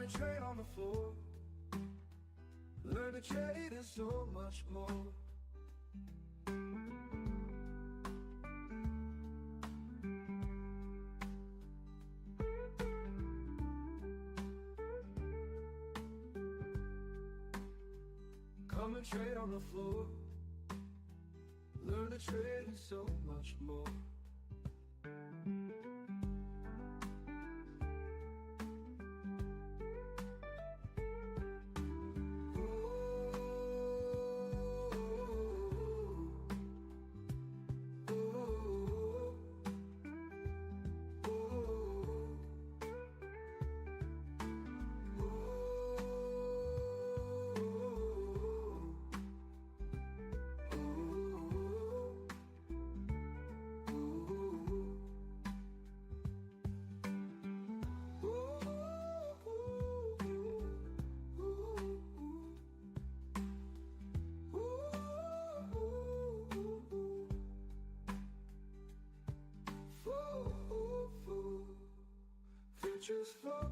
and trade on the floor. Learn to trade and so much more. Come and trade on the floor. Learn to trade and so much more. Futures flow.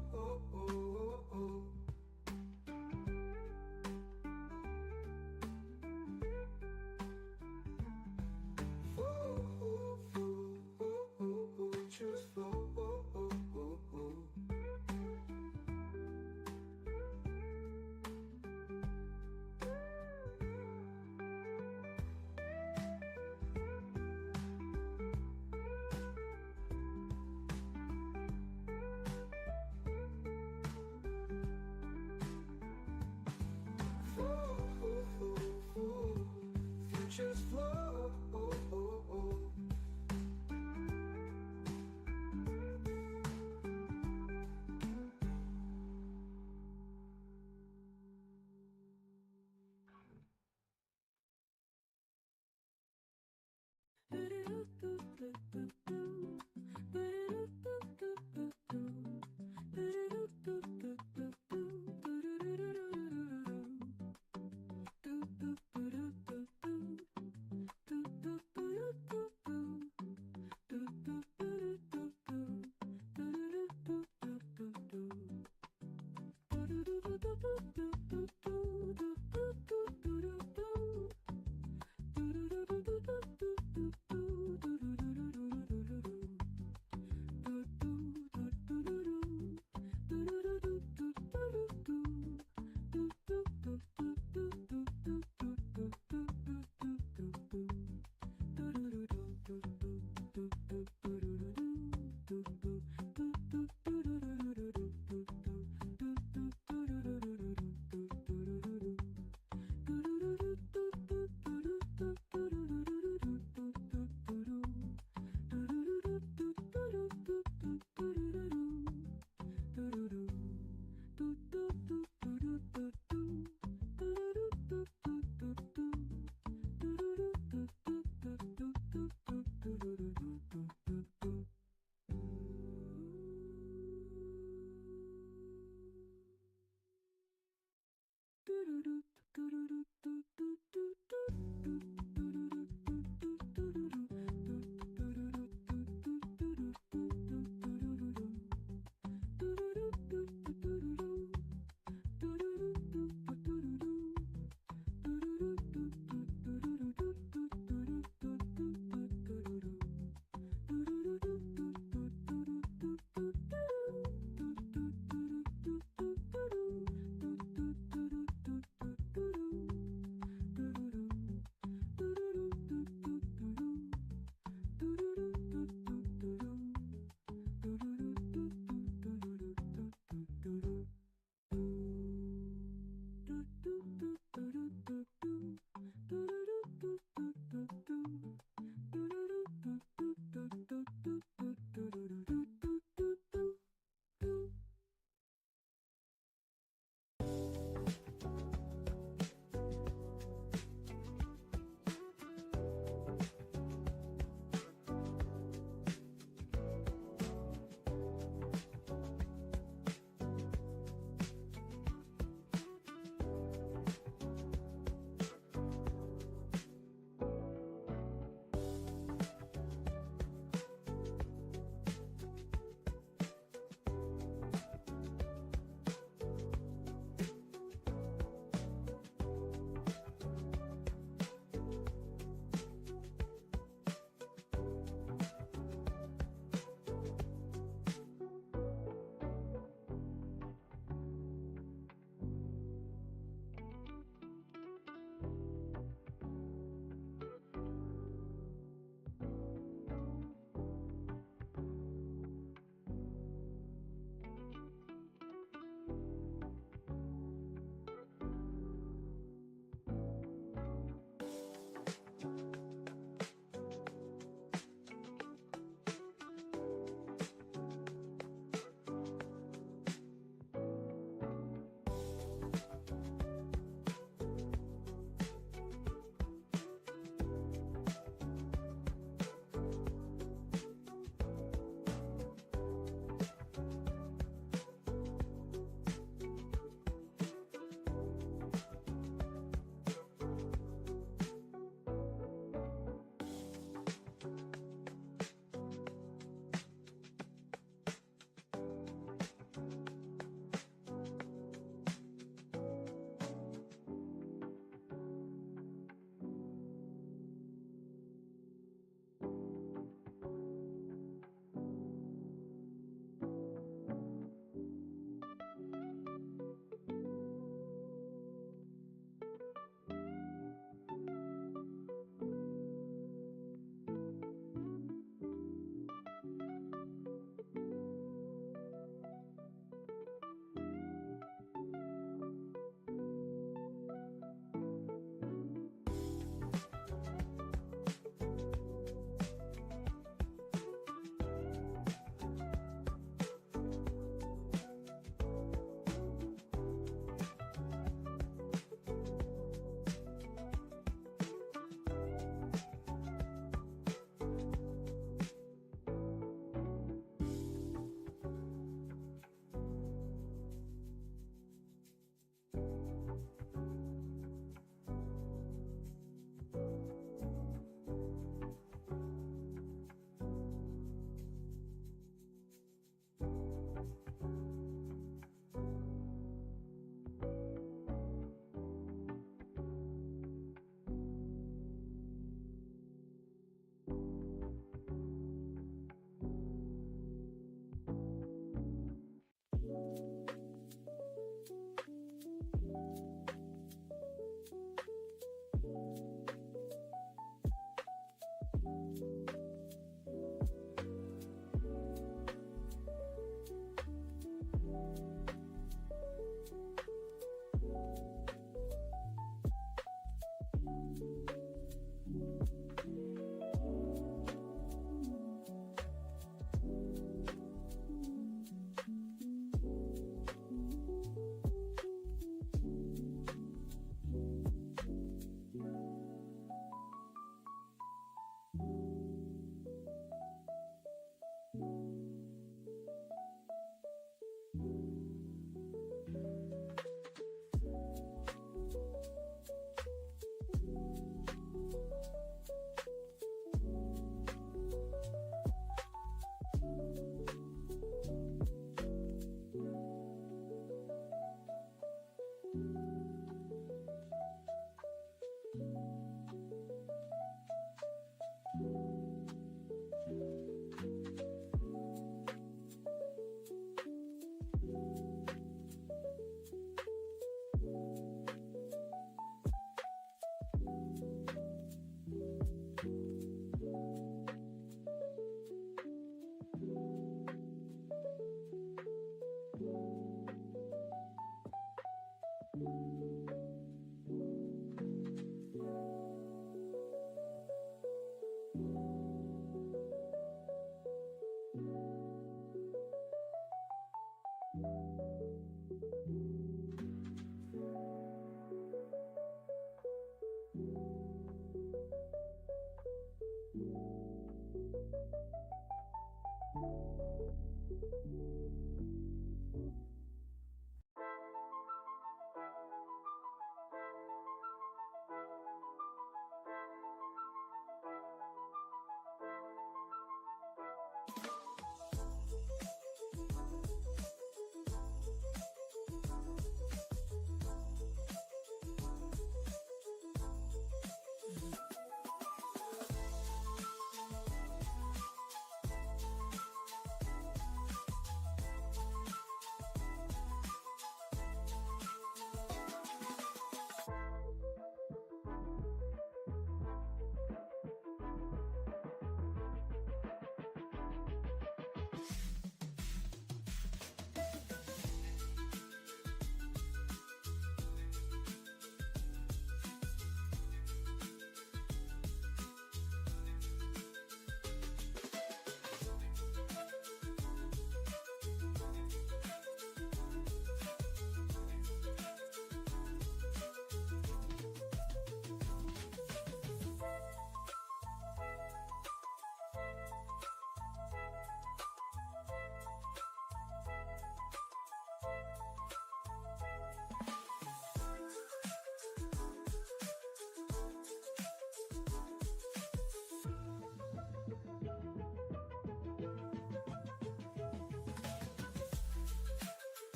Futures flow. Futures flow.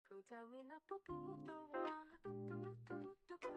Puta, we na pu pu do ma pu pu pu do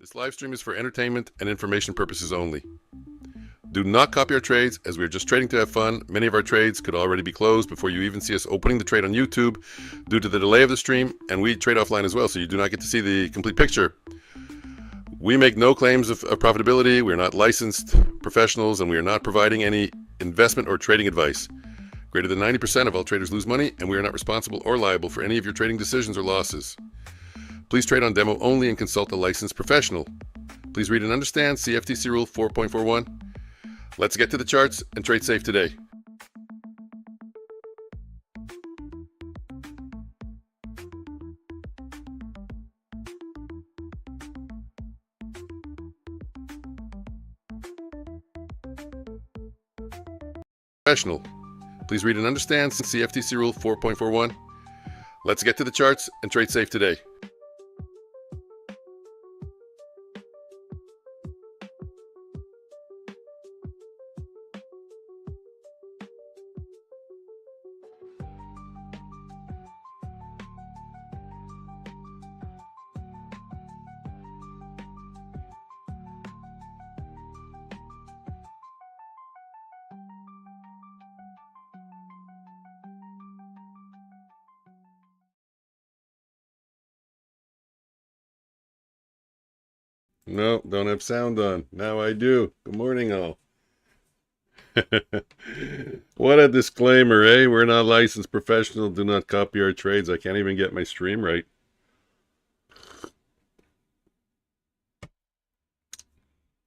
This live stream is for entertainment and information purposes only. Do not copy our trades, as we are just trading to have fun. Many of our trades could already be closed before you even see us opening the trade on YouTube due to the delay of the stream, and we trade offline as well, so you do not get to see the complete picture. We make no claims of profitability. We are not licensed professionals, and we are not providing any investment or trading advice. Greater than 90% of all traders lose money, and we are not responsible or liable for any of your trading decisions or losses. Please trade on demo only and consult a licensed professional. Please read and understand CFTC Rule 4.41. Let's get to the charts and trade safe today. Professional. Please read and understand CFTC Rule 4.41. Let's get to the charts and trade safe today. No, don't have sound on. Now I do. Good morning, all. What a disclaimer, eh? We're not licensed professional. Do not copy our trades. I can't even get my stream right.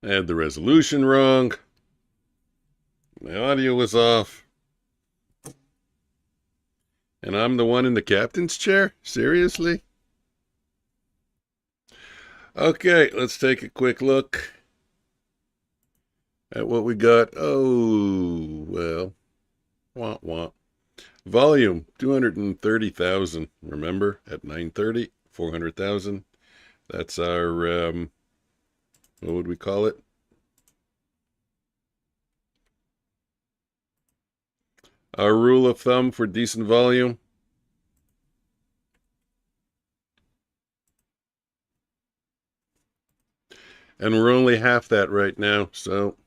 I had the resolution wrong. My audio was off. And I'm the one in the captain's chair? Seriously? Okay, let's take a quick look at what we got. Oh, well, wah. Volume, 230,000. Remember, at 9:30, 400,000. That's our, what would we call it? Our rule of thumb for decent volume. And we're only half that right now, so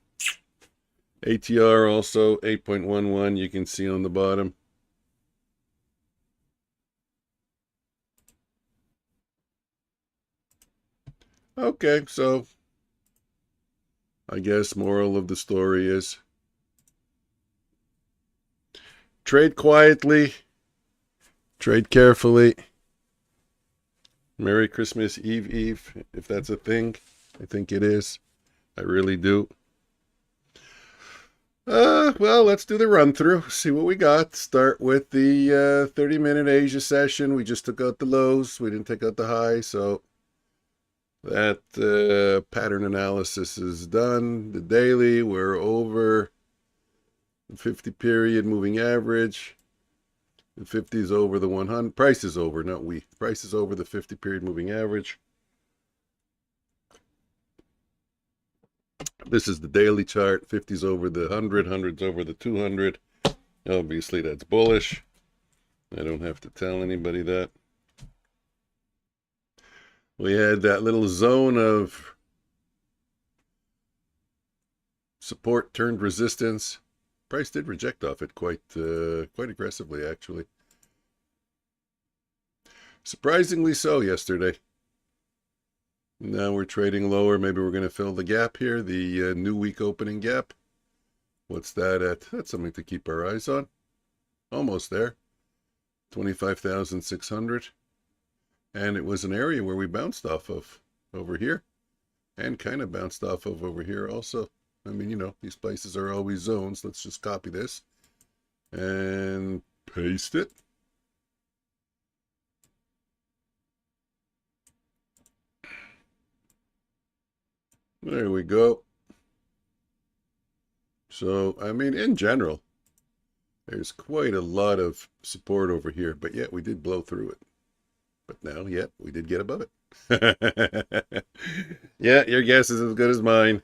ATR also 8.11, you can see on the bottom. Okay, so I guess moral of the story is trade quietly, trade carefully. Merry Christmas Eve, if that's a thing. I think it is. I really do. Well, let's do the run through. See what we got. Start with the 30-minute Asia session. We just took out the lows. We didn't take out the high, so that pattern analysis is done. The daily, we're over the 50 period moving average. The 50 is over the 100. Price is over, not we. Price is over the 50 period moving average. This is the daily chart. 50's over the 100, 100's over the 200. Obviously, that's bullish. I don't have to tell anybody that. We had that little zone of support turned resistance. Price did reject off it quite aggressively, actually. Surprisingly so yesterday. Now we're trading lower. Maybe we're going to fill the gap here, the new week opening gap. What's that at? That's something to keep our eyes on. Almost there. 25,600. And it was an area where we bounced off of over here. And kind of bounced off of over here also. I mean, you know, these places are always zones. Let's just copy this and paste it. There we go. So, I mean, in general, there's quite a lot of support over here, but yet we did blow through it. But now, yet, we did get above it. Yeah, your guess is as good as mine.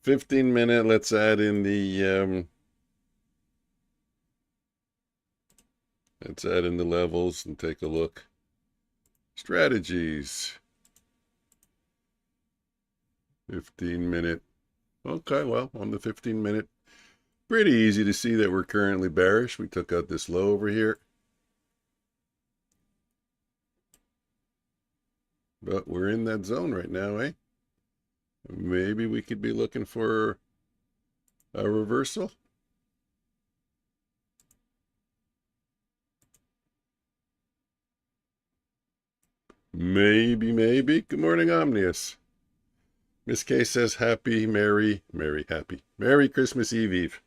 15-minute, let's add in the levels and take a look. Strategies. 15-minute. Okay, well, on the 15-minute, pretty easy to see that we're currently bearish. We took out this low over here. But we're in that zone right now, eh? Maybe we could be looking for a reversal. Maybe. Good morning, Omnius. Miss K says happy, Merry Christmas Eve.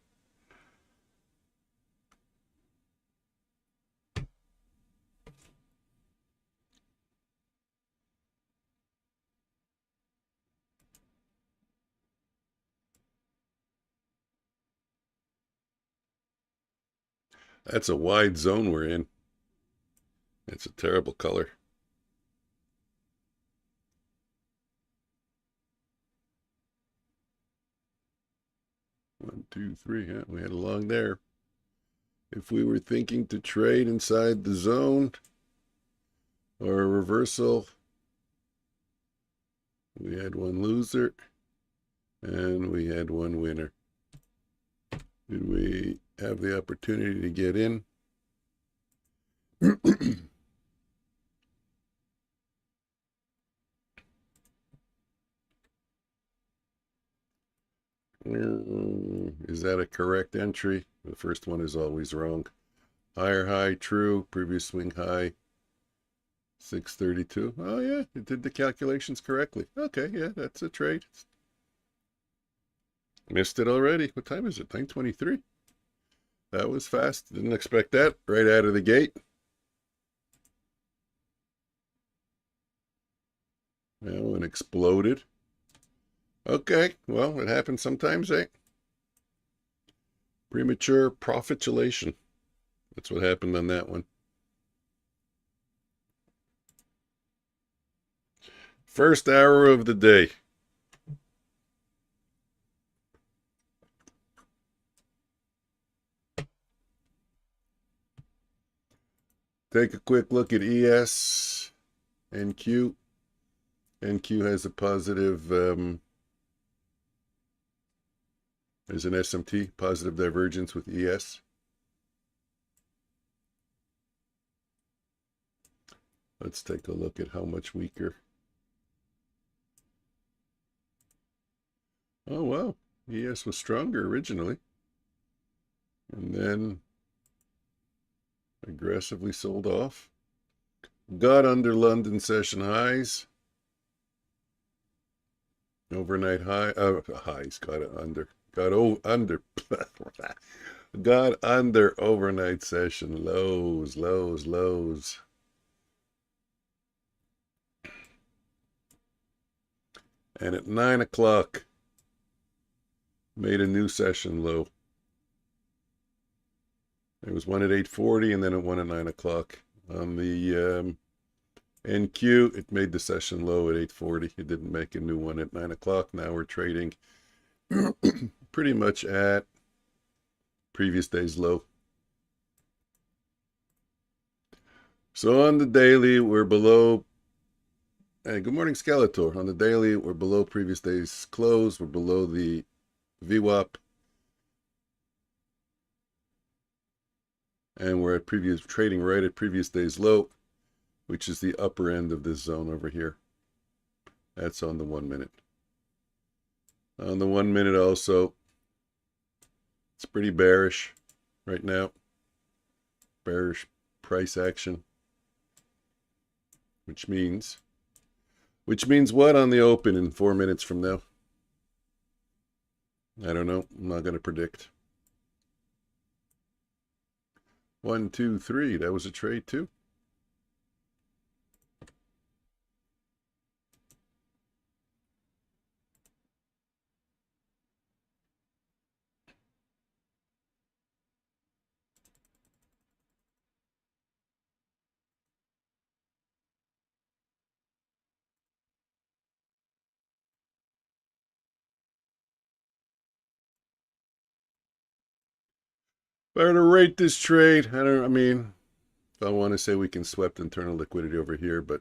That's a wide zone we're in. It's a terrible color. One, two, three. Yeah, we had a long there. If we were thinking to trade inside the zone or a reversal, we had one loser and we had one winner. Did we have the opportunity to get in? Is that a correct entry? The first one is always wrong. Higher high, true. Previous swing high, 632. Oh, yeah, it did the calculations correctly. Okay, yeah, that's a trade. Missed it already. What time is it? 9:23. That was fast. Didn't expect that right out of the gate. Now it exploded. Okay, well, it happens sometimes, eh? Premature profitulation. That's what happened on that one. First hour of the day. Take a quick look at ES and Q. NQ has a positive, there's an SMT, positive divergence with ES. Let's take a look at how much weaker. Oh, wow. ES was stronger originally. And then aggressively sold off. Got under London session highs. Overnight highs, got it under. Got under overnight session lows. And at 9 o'clock, made a new session low. There was one at 8:40 and then it one at 9 o'clock. On the NQ, it made the session low at 8:40. It didn't make a new one at 9 o'clock. Now we're trading pretty much at previous day's low. So on the daily, we're below. Hey, good morning, Skeletor. On the daily, we're below previous day's close. We're below the VWAP. And we're at trading right at previous day's low, which is the upper end of this zone over here. That's on the 1 minute. On the 1 minute also, it's pretty bearish right now. Bearish price action. Which means what on the open in 4 minutes from now? I don't know. I'm not going to predict. 1, 2, 3. That was a trade too. Better to rate this trade. I mean, I want to say we can sweep internal liquidity over here, but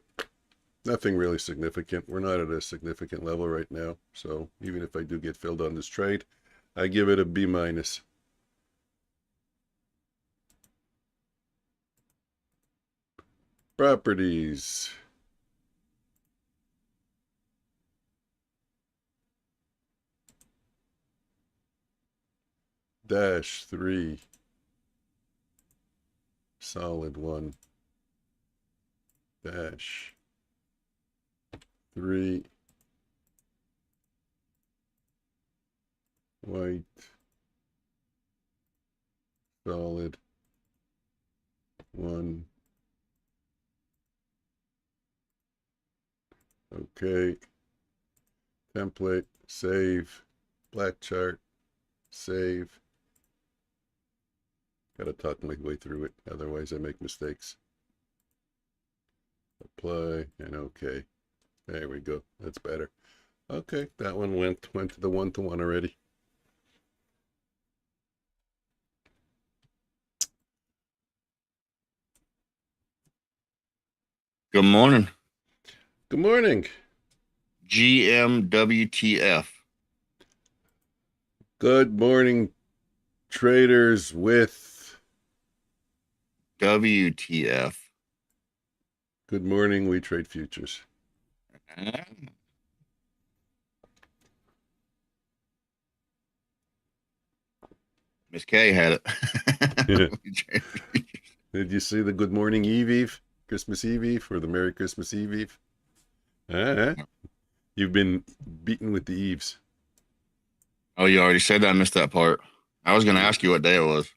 Nothing really significant. We're not at a significant level right now. So even if I do get filled on this trade, I give it a B minus. Properties. -3. Solid 1. -3. White. Solid 1. Okay. Template. Save. Black chart. Save. Gotta talk my way through it, otherwise I make mistakes. Apply and okay. There we go. That's better. Okay, that one went to the 1-to-1 already. Good morning. Good morning. GMWTF. Good morning, traders with WTF. good morning, we trade futures. Miss K had it. Did you see the good morning Eve, Christmas Eve, or the Merry Christmas Eve? You've been beaten with the Eves. Oh, you already said that. I missed that part. I was going to ask you what day it was.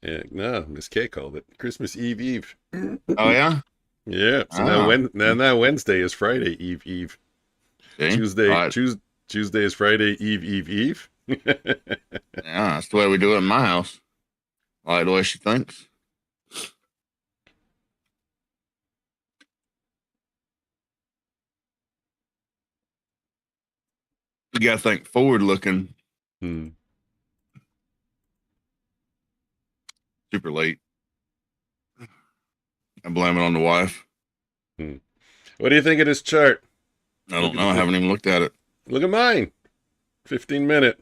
Yeah, no, Miss K called it Christmas Eve. Oh, yeah? Yeah, so now Wednesday is Friday Eve. See? Tuesday is Friday Eve. Yeah, that's the way we do it in my house. I like the way she thinks. You got to think forward looking. Super late. I blame it on the wife. What do you think of this chart? I don't know. I haven't even looked at it. Look at mine. 15-minute.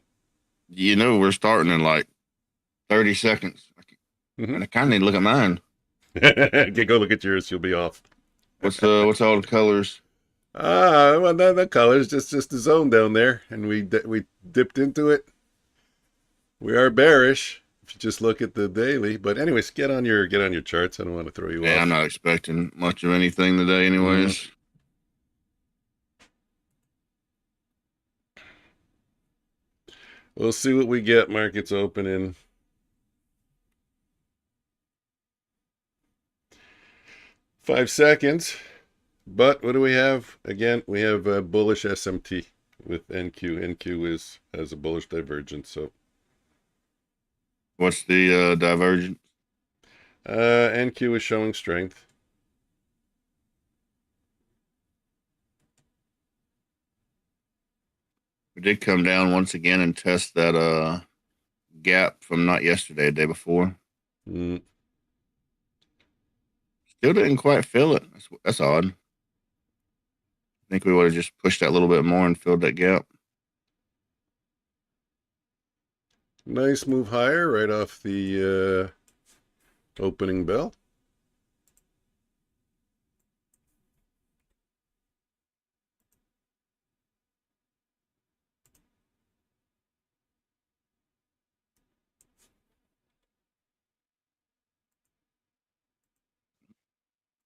You know, we're starting in like 30 seconds. And I kind of need to look at mine. Go look at yours. You'll be off. What's all the colors? Well, the colors just the zone down there, and we dipped into it. We are bearish if you just look at the daily. But anyways, get on your charts. I don't want to throw you off. I'm not expecting much of anything today, anyways. We'll see what we get. Markets open in 5 seconds. But what do we have? Again, we have a bullish SMT with NQ. NQ has a bullish divergence. So What's the divergence? NQ is showing strength. We did come down once again and test that gap from not yesterday, the day before. Still didn't quite fill it. That's odd. I think we would have just pushed that a little bit more and filled that gap. Nice move higher right off the opening bell.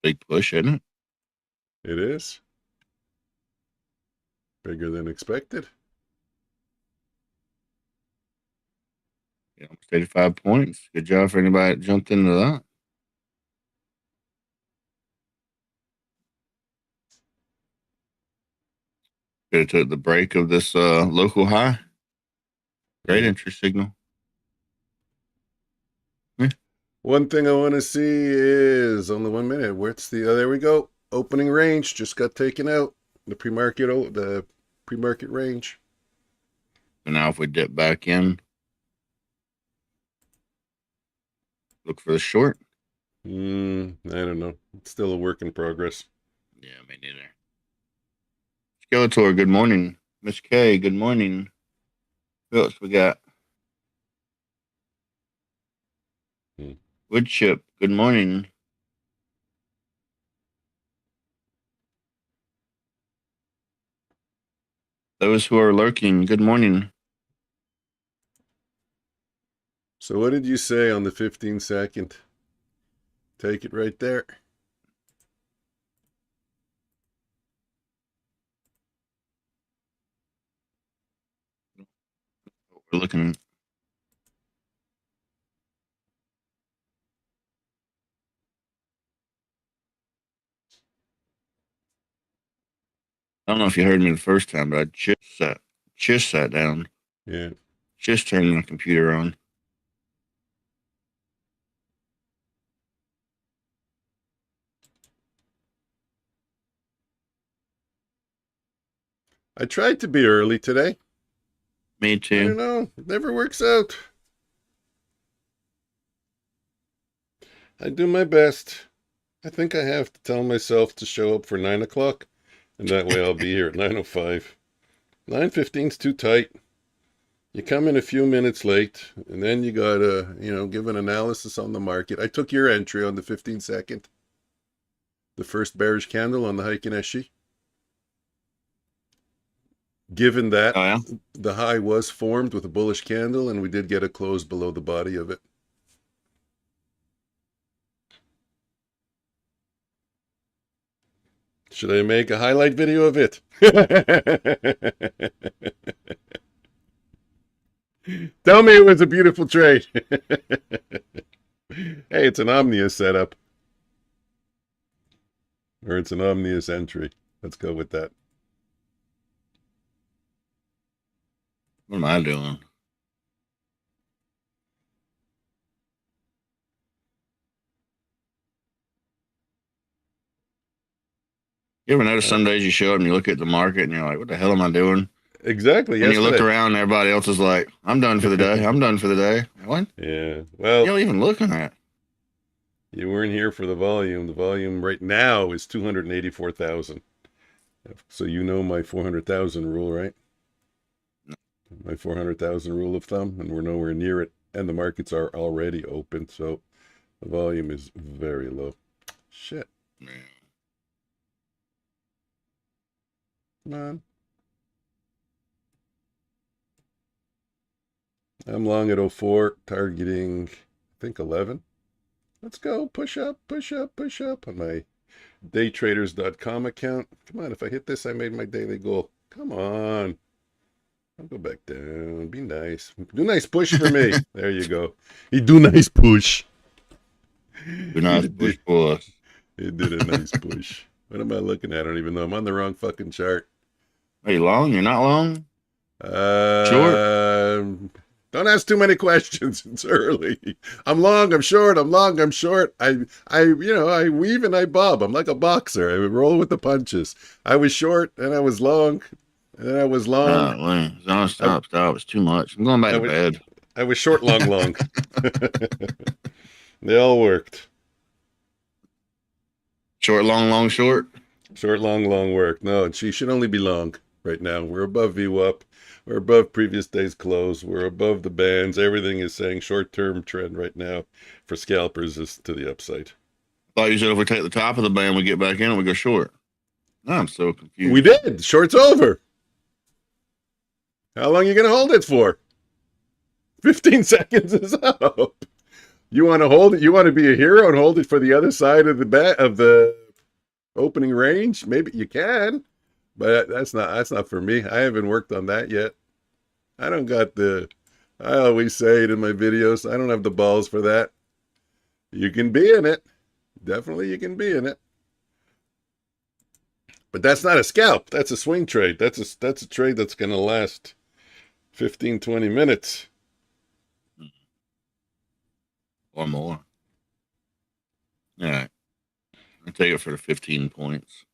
Big push, isn't it? It is. Bigger than expected. Yeah, almost 85 points. Good job for anybody that jumped into that. Could have took the break of this local high. Great entry signal. One thing I want to see is on the 1 minute. Where's the? There we go. Opening range just got taken out. The pre-market range. So now if we dip back in, look for the short. I don't know. It's still a work in progress. Yeah, me neither. Skeletor, good morning. Miss K, good morning. Who else we got? Woodchip, good morning. Those who are lurking, good morning. So what did you say on the 15-second? Take it right there. We're looking. I don't know if you heard me the first time, but I just sat down. Yeah. Just turned my computer on. I tried to be early today. Me I too. don't know. It never works out. I do my best. I think I have to tell myself to show up for 9 o'clock, and that way I'll be here at 9:05. 9:15's too tight. You come in a few minutes late, and then you gotta, give an analysis on the market. I took your entry on the 15-second, the first bearish candle on the Heiken Eshi. Given that Oh, yeah? the high was formed with a bullish candle, and we did get a close below the body of it. Should I make a highlight video of it? Tell me it was a beautiful trade. Hey, it's an Omnius setup. Or it's an Omnius entry. Let's go with that. What am I doing? You ever notice some days you show up and you look at the market and you're like, what the hell am I doing? Exactly. And you look Yesterday. around and everybody else is like, I'm done for the day. I'm done for the day. What? Yeah. You Well, don't even looking at. you weren't here for the volume. The volume right now is 284,000. So you know my 400,000 rule, right? My 400,000 rule of thumb, and we're nowhere near it. And the markets are already open, so the volume is very low. Shit. Man. Come on. I'm long at 04, targeting, I think, 11. Let's go. Push up, push up, push up on my daytraders.com account. Come on, if I hit this, I made my daily goal. Come on. I'll go back down. Be nice. Do nice push for me. There you go. He do nice push. Do not push pull us. He did a nice push. What am I looking at? I don't even know. I'm on the wrong fucking chart. Are you long? You're not long? Don't ask too many questions. It's early. I'm long, I'm short, I'm long, I'm short. I weave and I bob. I'm like a boxer. I roll with the punches. I was short and I was long. And then I was long. No, stop. It's too much. I'm going back to bed. I was short, long. They all worked. Short, long, short. Short, long work. No, she should only be long right now. We're above VWAP. We're above previous day's close. We're above the bands. Everything is saying short-term trend right now for scalpers is to the upside. I thought you said if we take the top of the band, we get back in and we go short. I'm so confused. We did. Short's over. How long are you going to hold it for? 15 seconds is up. You want to hold it? You want to be a hero and hold it for the other side of the opening range? Maybe you can, but that's not for me. I haven't worked on that yet. I always say it in my videos, I don't have the balls for that. You can be in it. Definitely you can be in it. But that's not a scalp. That's a swing trade. That's a trade that's going to last 15, 20 minutes. Or more. All right. I'll take it for the 15 points.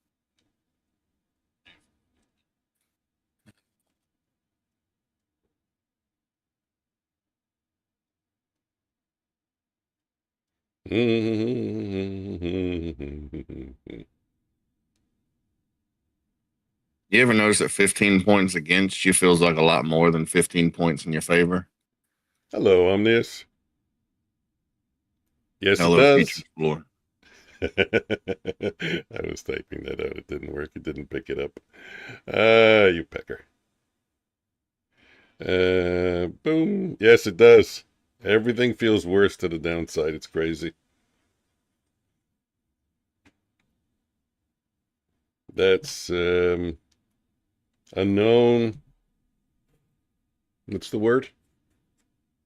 You ever notice that 15 points against you feels like a lot more than 15 points in your favor? Hello, Omnius. Yes, it Hello, Future does. Explorer. I was typing that out. It didn't work. It didn't pick it up. You pecker. Boom. Yes, it does. Everything feels worse to the downside. It's crazy. That's unknown. What's the word?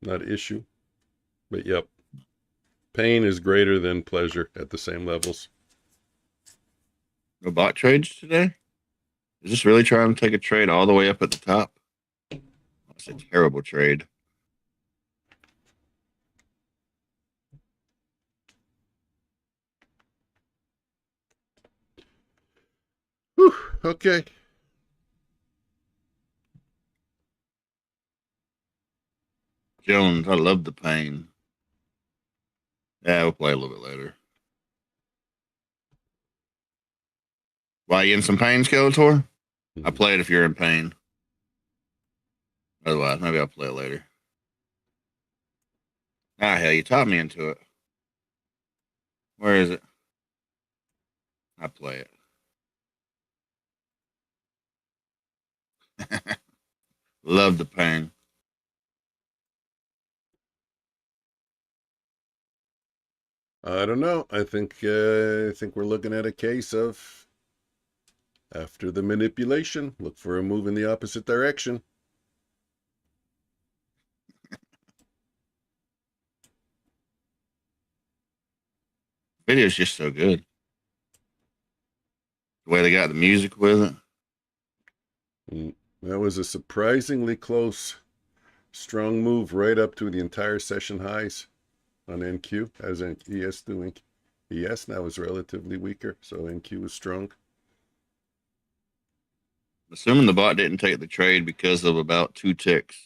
Not issue, but yep. Pain is greater than pleasure at the same levels. No bot trades today? Is this really trying to take a trade all the way up at the top? That's a terrible trade. Whew, okay. Jones, I love the pain. Yeah, we'll play a little bit later. Why, you in some pain, Skeletor? I play it if you're in pain. Otherwise, maybe I'll play it later. Ah, hell, you taught me into it. Where is it? I play it. Love the pain. I don't know. I think we're looking at a case of after the manipulation, look for a move in the opposite direction. Video's just so good. The way they got the music with it. That was a surprisingly close, strong move right up to the entire session highs on NQ, as ES doing. ES now is relatively weaker, so NQ is strong. Assuming the bot didn't take the trade because of about 2 ticks.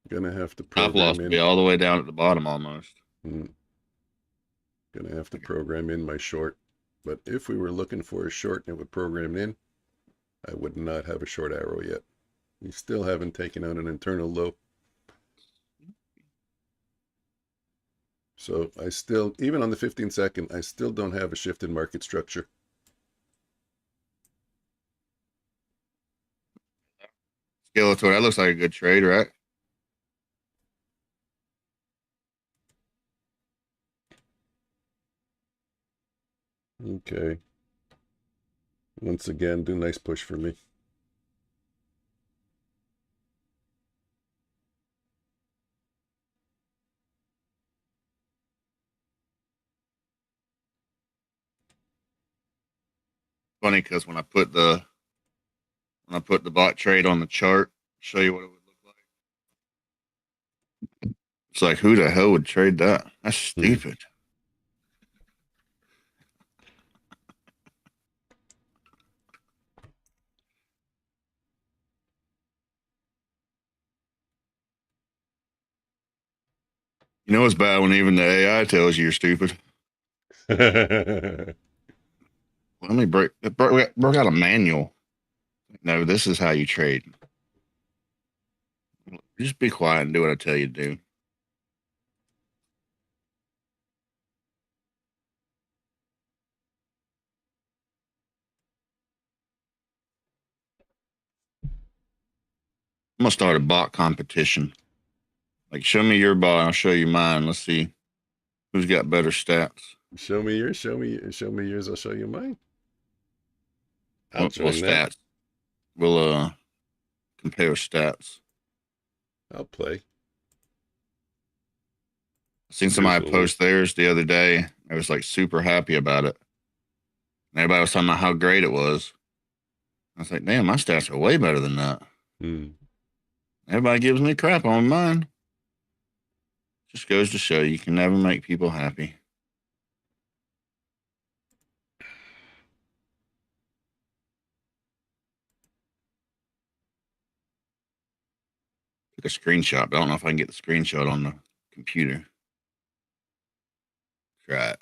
Gonna have to Top loss program will be in. all the way down at the bottom almost. Gonna have to program in my short. But if we were looking for a short and it would program in, I would not have a short arrow yet. We still haven't taken out an internal low. So I still, even on the 15 second, I still don't have a shift in market structure. Skeletor, that looks like a good trade, right? Okay. Once again, do nice push for me. Funny because when I put the bot trade on the chart, show you what it would look like. It's like, who the hell would trade that? That's stupid. You know it's bad when even the AI tells you you're stupid. Let me break out a manual. No, this is how you trade. Just be quiet and do what I tell you to do. I'm gonna start a bot competition. Like, show me your bot, I'll show you mine. Let's see who's got better stats. Show me yours, show me yours, I'll show you mine. I'll Well, join that. stats. We'll compare stats. I'll play. I seen somebody post theirs the other day. I was like super happy about it. And everybody was talking about how great it was. I was like, damn, my stats are way better than that. Everybody gives me crap on mine. Just goes to show you can never make people happy. Took a screenshot, but I don't know if I can get the screenshot on the computer. Try it.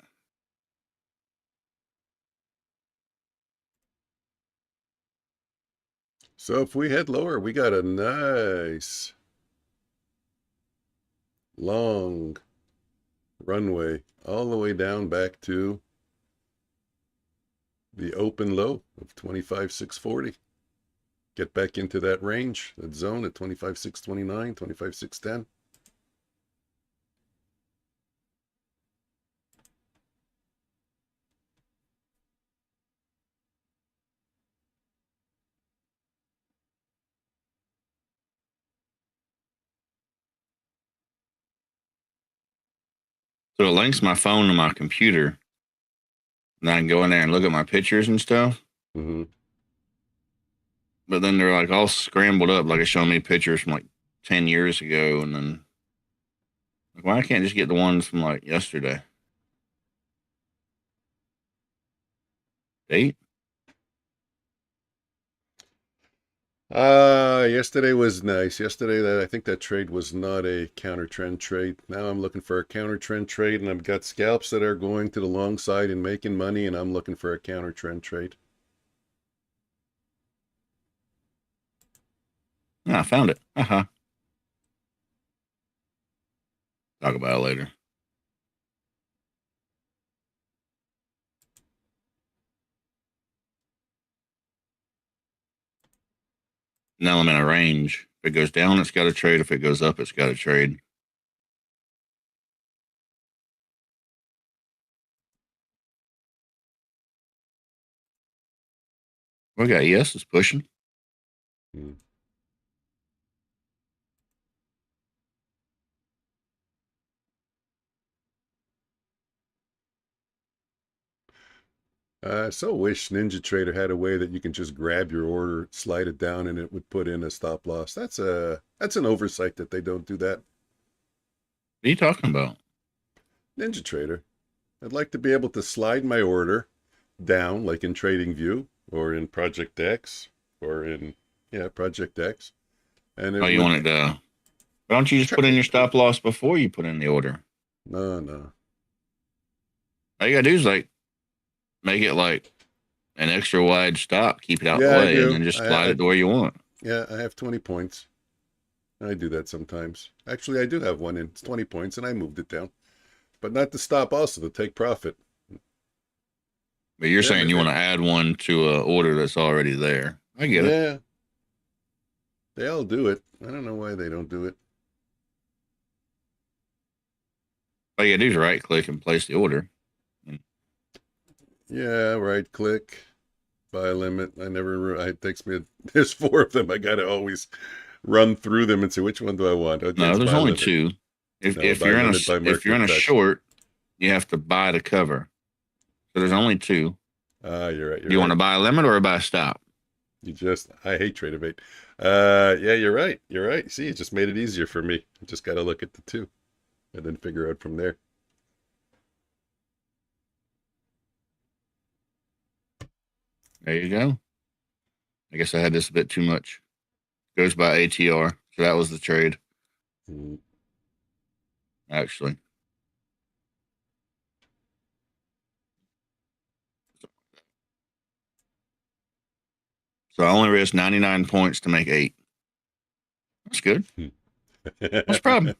So if we head lower, we got a nice long runway all the way down back to the open low of 25,640. Get back into that range, that zone at 25,629, 25,610. So it links my phone to my computer. And I can go in there and look at my pictures and stuff. Mm-hmm. But then they're like all scrambled up, like it's showing me pictures from like 10 years ago. And then, like, why I can't just get the ones from like yesterday? Date? Yesterday was nice. Yesterday, I think that trade was not a counter trend trade. Now I'm looking for a counter trend trade, and I've got scalps that are going to the long side and making money, and I'm looking for a counter trend trade. I found it. Talk about it later. Now I'm in a range. If it goes down, it's got to trade. If it goes up, it's got to trade. We got ES is pushing. Hmm. I so wish Ninja Trader had a way that you can just grab your order, slide it down, and it would put in a stop loss. That's an oversight that they don't do that. What are you talking about? Ninja Trader. I'd like to be able to slide my order down, like in TradingView or in Project X or in Project X, and Oh, it you would. want it to? Why don't you just put in your stop loss before you put in the order? No. All you gotta do is like make it like an extra wide stop, keep it out the Yeah, I way, and do. then just slide I it the way you want. Yeah, I have 20 points. I do that sometimes. Actually, I do have one in. It's 20 points, and I moved it down, but not to stop. Also to take profit. But you're Yeah, saying you maybe. want to add one to a order that's already there. I get it. Yeah, they all do it. I don't know why they don't do it. All you gotta do is right click and place the order. Yeah, right click, buy limit. I never. It takes me. There's four of them. I gotta always run through them and say which one do I want. Okay, No, it's there's buy only limit. two. If No, if buy you're in a limit by if you're in market a touch. short, you have to buy the cover. So there's only two. You're right. Do you You're want right. to buy a limit or a buy stop? I hate Tradeovate. Yeah, you're right. You're right. See, it just made it easier for me. I just got to look at the two and then figure out from there. There you go. I guess I had this a bit too much. Goes by ATR. So that was the trade, Mm. actually. So I only risked 99 points to make 8. That's good. What's the problem?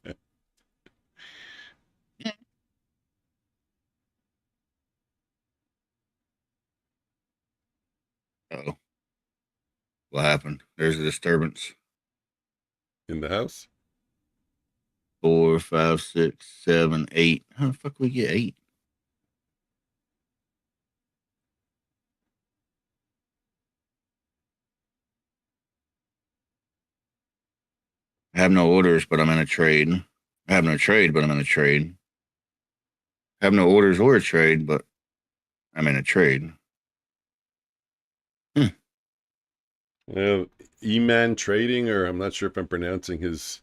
Oh, what happened? There's a disturbance. In the house? 4, 5, 6, 7, 8. How the fuck we get 8? I have no orders, but I'm in a trade. I have no trade, but I'm in a trade. I have no orders or a trade, but I'm in a trade. E-man Trading, or I'm not sure if I'm pronouncing his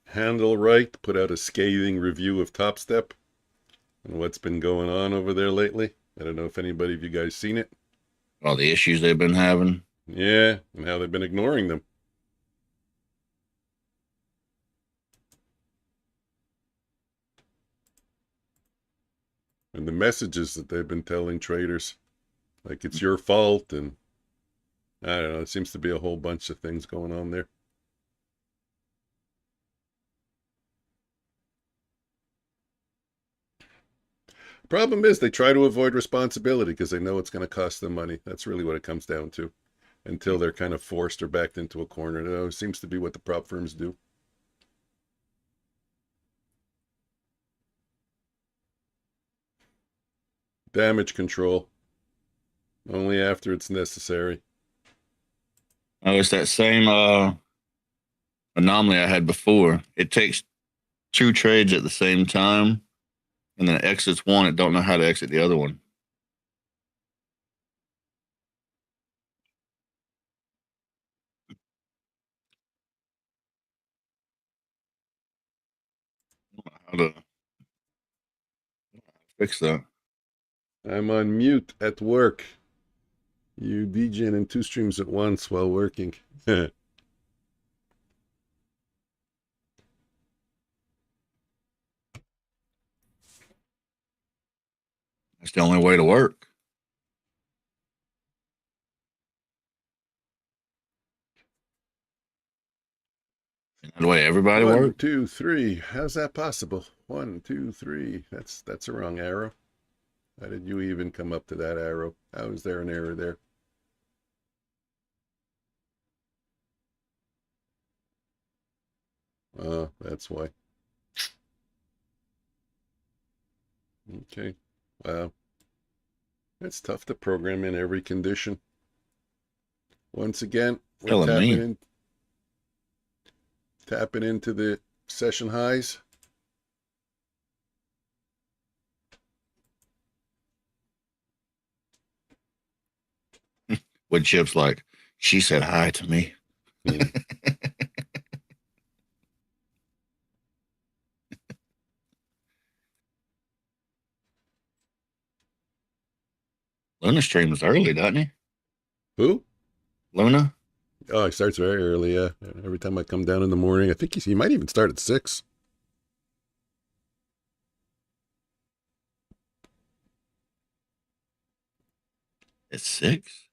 handle right, put out a scathing review of Top Step and what's been going on over there lately. I don't know if anybody of you guys seen it. All the issues they've been having. Yeah, and how they've been ignoring them. And the messages that they've been telling traders, like it's your fault and I don't know. It seems to be a whole bunch of things going on there. Problem is, they try to avoid responsibility because they know it's going to cost them money. That's really what it comes down to. Until they're kind of forced or backed into a corner. It always seems to be what the prop firms do. Damage control. Only after it's necessary. Oh, it's that same anomaly I had before. It takes two trades at the same time, and then it exits one. It don't know how to exit the other one. I don't know how to fix that. I'm on mute at work. You DJing in two streams at once while working. That's That's the only way to work. The way everybody One, works. 2, 3. How's that possible? 1, 2, 3. That's a wrong arrow. How did you even come up to that arrow? How is there an error there? Oh, that's why. Okay. Wow. It's tough to program in every condition. Once again, we're Telling me. tapping into the session highs. Wood Chip's like, she said hi to me. Luna streams early, doesn't he? Who? Luna? Oh, he starts very early. Yeah. Every time I come down in the morning, I think he might even start at 6. It's 6?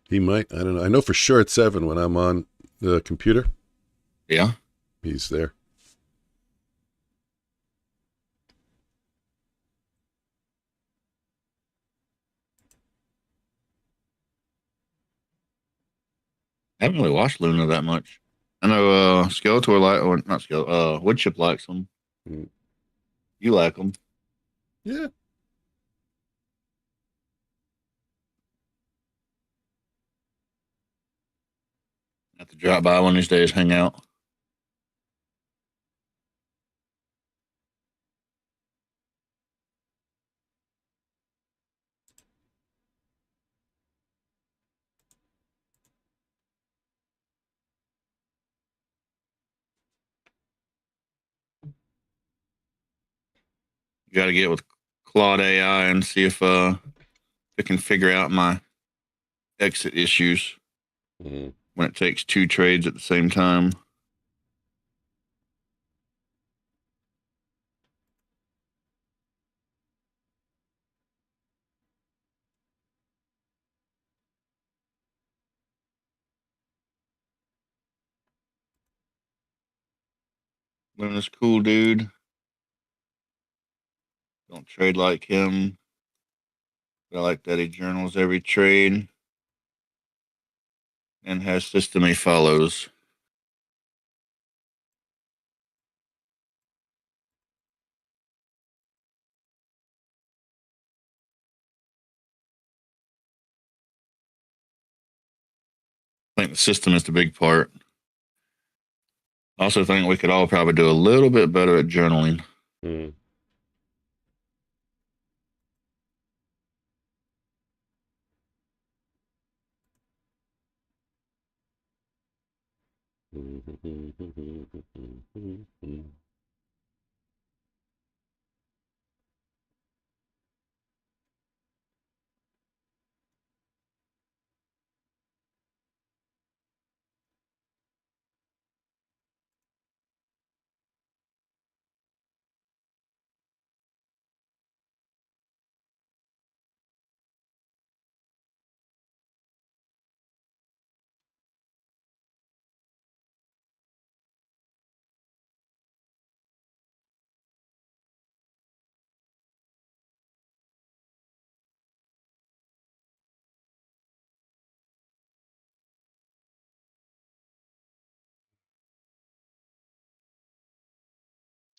He might. I don't know. I know for sure it's 7 when I'm on the computer. Yeah. He's there. I haven't really watched Luna that much. I know Skeletor like, or not Skeletor, Wood Chip likes them. Mm. You like them. Yeah. Have to drop by one of these days, hang out. You got to get with Claude AI and see if it can figure out my exit issues Mm. when it takes two trades at the same time. Luna's cool, dude. Don't trade like him. But I like that he journals every trade and has system he follows. I think the system is the big part. I also think we could all probably do a little bit better at journaling. Mm.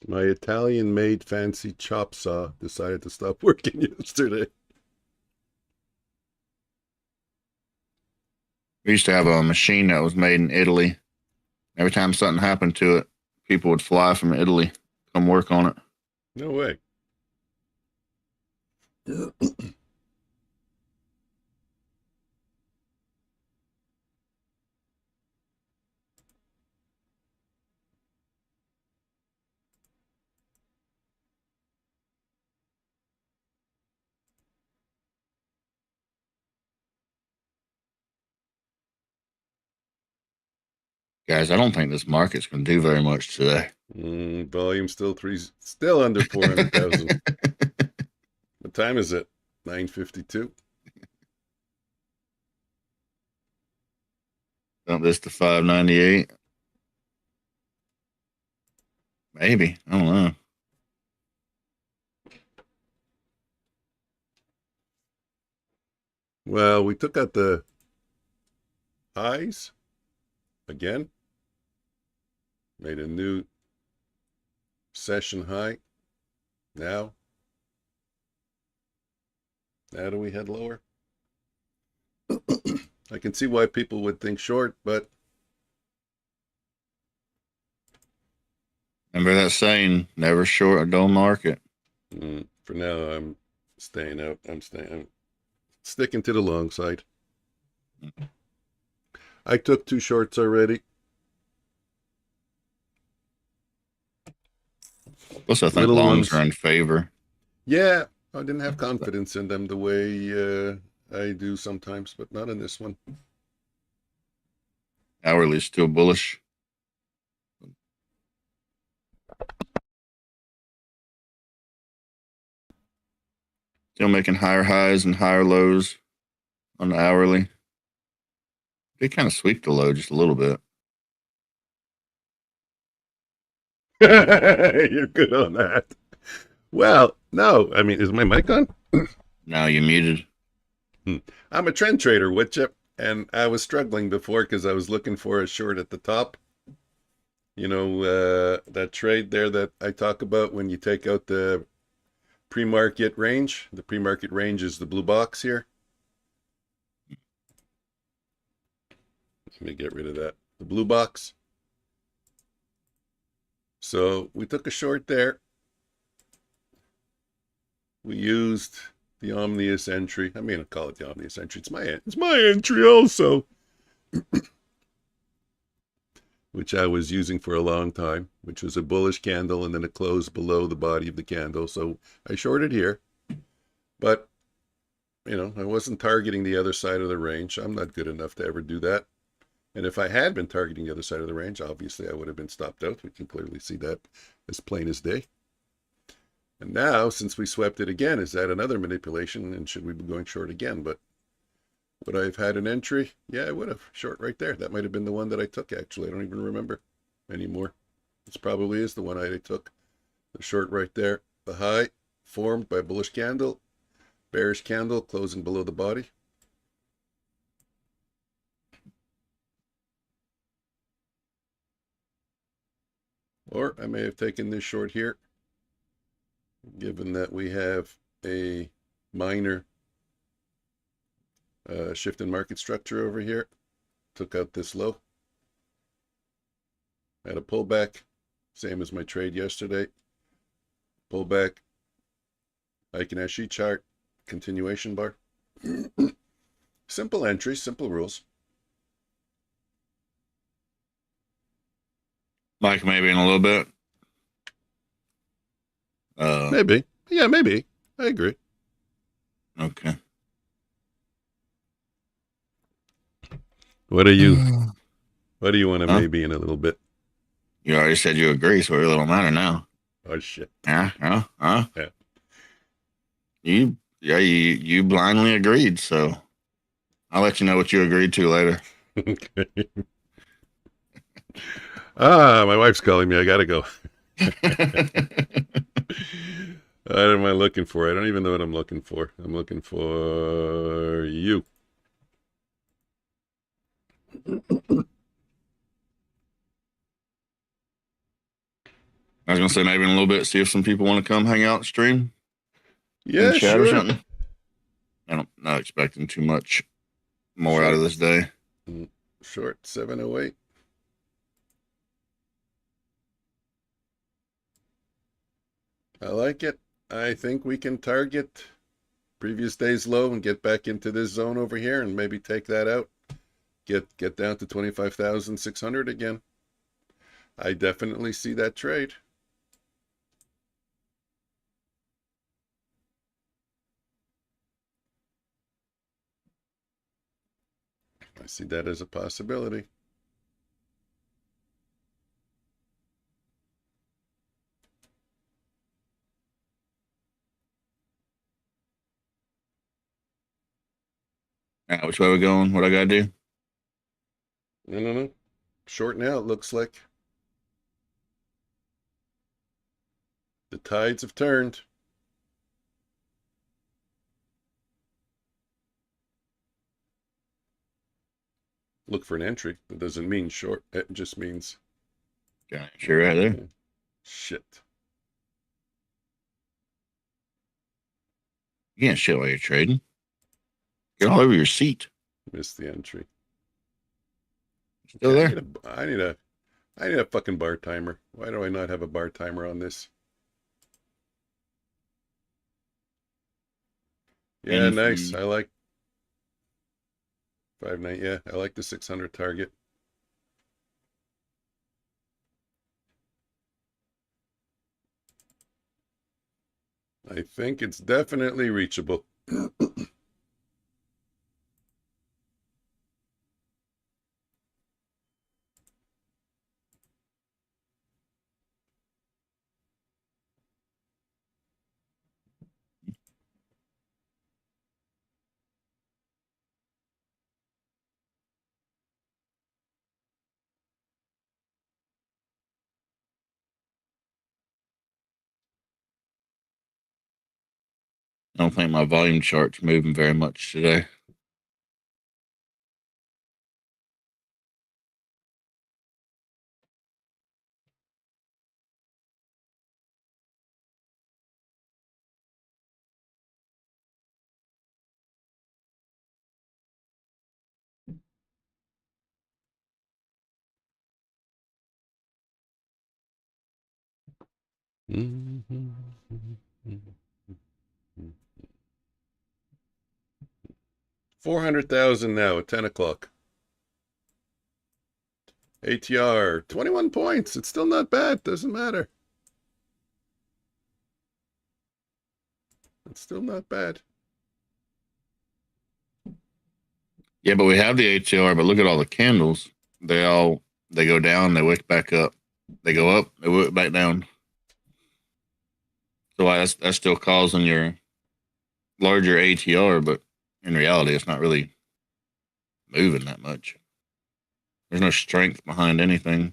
My Italian-made fancy chop saw decided to stop working yesterday. We used to have a machine that was made in Italy. Every time something happened to it, people would fly from Italy, come work on it. No way. Guys, I don't think this market's going to do very much today. Volume still under 400,000. What time is it? 9:52. Dump this to 598. Maybe. I don't know. Well, we took out the highs again. Made a new session high. Now do we head lower? I can see why people would think short, but Remember that saying, never short a dull market. For now, I'm staying out. I'm sticking to the long side. I took 2 shorts already. Plus, I think Little longs ones. are in favor. Yeah, I didn't have confidence in them the way I do sometimes, but not in this one. Hourly's still bullish. Still making higher highs and higher lows on the hourly. They kind of sweep the low just a little bit. You're good on that. Well, no, I mean, is my mic on? Now you muted. I'm a trend trader, Witchip, and I was struggling before because I was looking for a short at the top. You know, that trade there that I talk about when you take out the pre-market range. The pre-market range is the blue box here. Let me get rid of that. The blue box. So we took a short there. We used the Omnius entry. I mean, I call it the Omnius entry. It's my entry also, which I was using for a long time, which was a bullish candle, and then it closed below the body of the candle. So I shorted here, but you know, I wasn't targeting the other side of the range. I'm not good enough to ever do that. And if I had been targeting the other side of the range, obviously I would have been stopped out. We can clearly see that as plain as day. And now, since we swept it again, is that another manipulation? And should we be going short again? But would I have had an entry? Yeah, I would have. Short right there. That might have been the one that I took, actually. I don't even remember anymore. This probably is the one I took. The short right there. The high formed by bullish candle. Bearish candle closing below the body. Or I may have taken this short here, given that we have a minor shift in market structure over here. Took out this low. Had a pullback, same as my trade yesterday. Pullback, Icon sheet chart, continuation bar. Simple entries, simple rules. Mike, maybe in a little bit. Maybe. Yeah, maybe. I agree. Okay. What do you want to maybe in a little bit? You already said you agree, so it really don't matter now. Oh shit. Yeah. Yeah. You blindly agreed, so I'll let you know what you agreed to later. Okay. My wife's calling me. I gotta go. What am I looking for? I don't even know what I'm looking for. I'm looking for you. I was gonna say maybe in a little bit, see if some people want to come hang out and stream and Yeah, chat or sure. something. I'm not expecting too much more out Short. of this day. Short 708. I like it. I think we can target previous day's low and get back into this zone over here and maybe take that out. Get down to 25,600 again. I definitely see that trade. I see that as a possibility. All right, which way we going? What I gotta do? No. Short now, it looks like. The tides have turned. Look for an entry. That doesn't mean short. It just means Got it. Sure, right there. shit. You can't shit while you're trading. Get all over your seat. Missed the entry. Still Okay, there? I need a fucking bar timer. Why do I not have a bar timer on this? Yeah, nice. I like 5-9. Yeah, I like the 600 target. I think it's definitely reachable. I don't think my volume chart's moving very much today. Mm-hmm. 400,000 now at 10 o'clock. ATR, 21 points. It's still not bad. Doesn't matter. It's still not bad. Yeah, but we have the ATR, but look at all the candles. They go down, they wick back up. They go up, they wick back down. So that's still causing your larger ATR, but in reality, it's not really moving that much. There's no strength behind anything.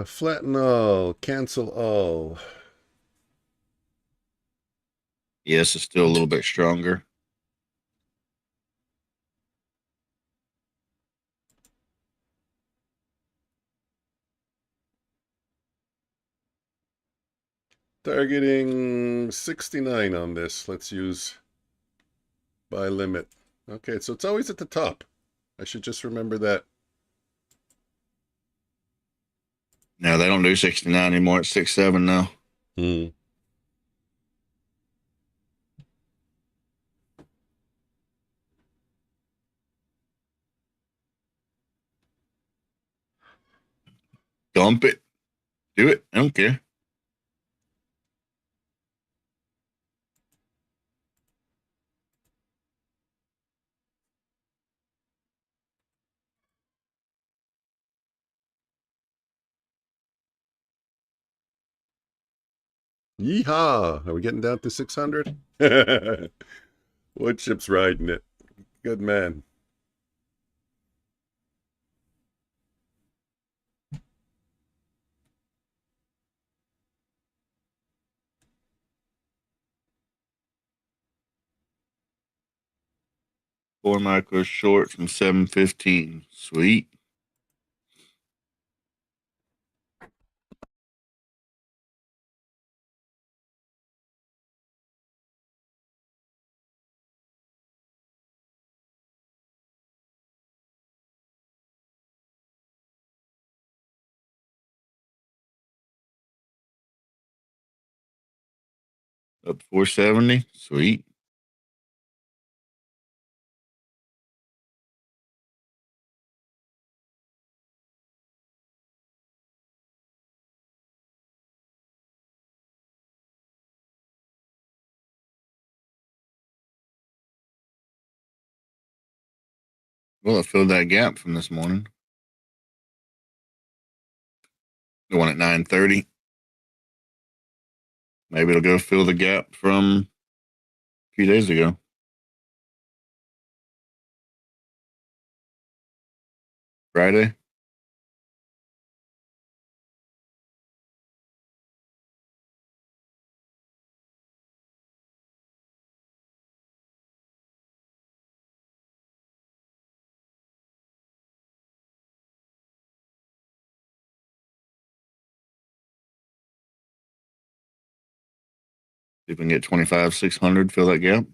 Flatten all, cancel all. Yes, it's still a little bit stronger. Targeting 69 on this. Let's use buy limit. Okay, so it's always at the top. I should just remember that. Now they don't do 69 anymore. It's 67 now. Dump it. Do it. I don't care. Yeehaw! Are we getting down to 600? Wood chip's riding it. Good man. Four micro short from 715. Sweet. Up 470. Sweet. Well, it filled that gap from this morning. The one at 930. Maybe it'll go fill the gap from a few days ago. Friday. See if we can get 25,600, fill that gap.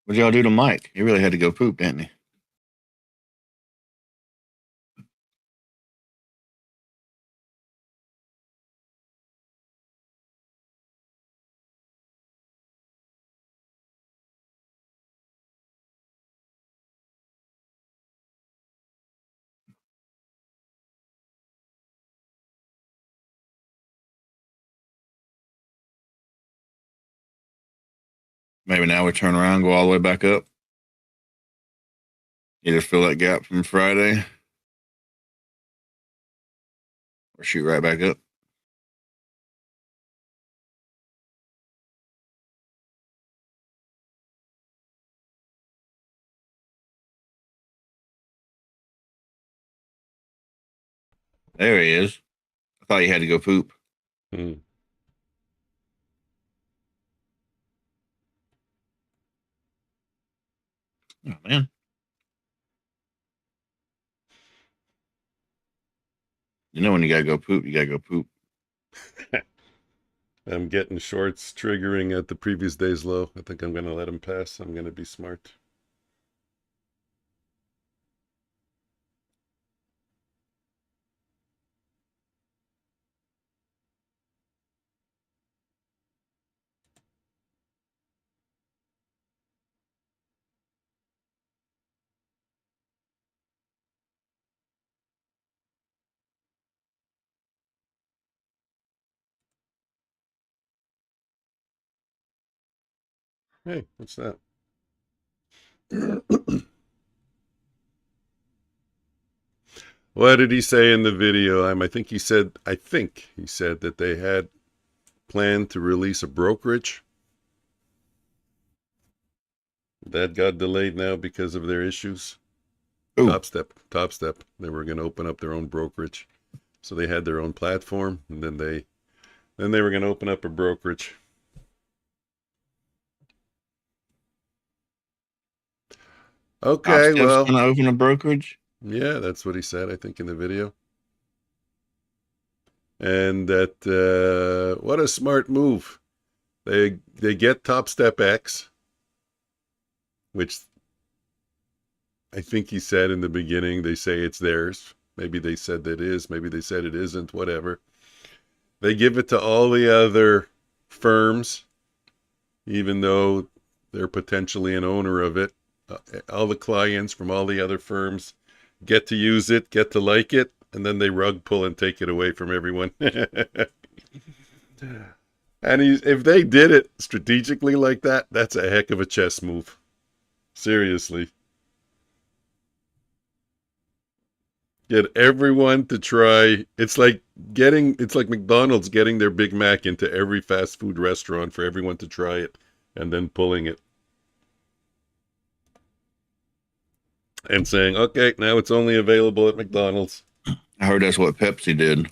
What'd y'all do to Mike? He really had to go poop, didn't he? Maybe now we turn around, go all the way back up. Either fill that gap from Friday or shoot right back up. There he is. I thought he had to go poop. Hmm. Oh, man. You know when you gotta go poop, you gotta go poop. I'm getting shorts triggering at the previous day's low. I think I'm going to let him pass. I'm going to be smart. Hey, what's that? What did he say in the video? I think he said that they had planned to release a brokerage. That got delayed now because of their issues. Ooh. Top Step. They were going to open up their own brokerage. So they had their own platform, and then they were going to open up a brokerage. Okay, well, going to open a brokerage. Yeah, that's what he said, I think, in the video. And that what a smart move. They get Top Step X, which I think he said in the beginning. They say it's theirs. Maybe they said that it is. Maybe they said it isn't. Whatever. They give it to all the other firms, even though they're potentially an owner of it. All the clients from all the other firms get to use it, get to like it, and then they rug pull and take it away from everyone. And if they did it strategically like that, that's a heck of a chess move. Seriously. Get everyone to try. It's like McDonald's getting their Big Mac into every fast food restaurant for everyone to try it and then pulling it. And saying, okay, now it's only available at McDonald's. I heard that's what Pepsi did.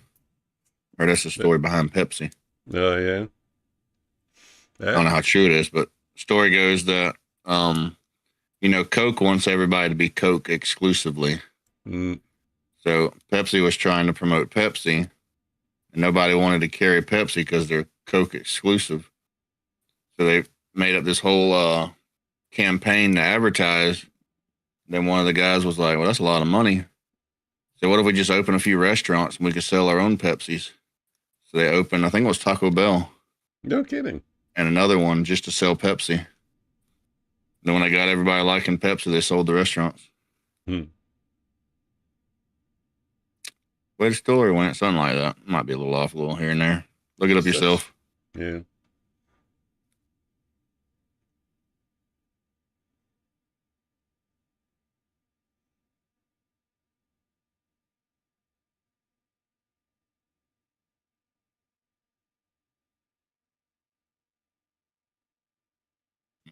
Or that's the story behind Pepsi. Oh, yeah? I don't know how true it is, but the story goes that, Coke wants everybody to be Coke exclusively. So Pepsi was trying to promote Pepsi, and nobody wanted to carry Pepsi because they're Coke exclusive. So they made up this whole campaign to advertise. Then one of the guys was like, well, that's a lot of money. So what if we just open a few restaurants and we could sell our own Pepsis? So they opened, I think it was Taco Bell. No kidding. And another one just to sell Pepsi. Then when they got everybody liking Pepsi, they sold the restaurants. Way the story went, something like that. Might be a little off a little here and there. Look it up yourself. Yeah.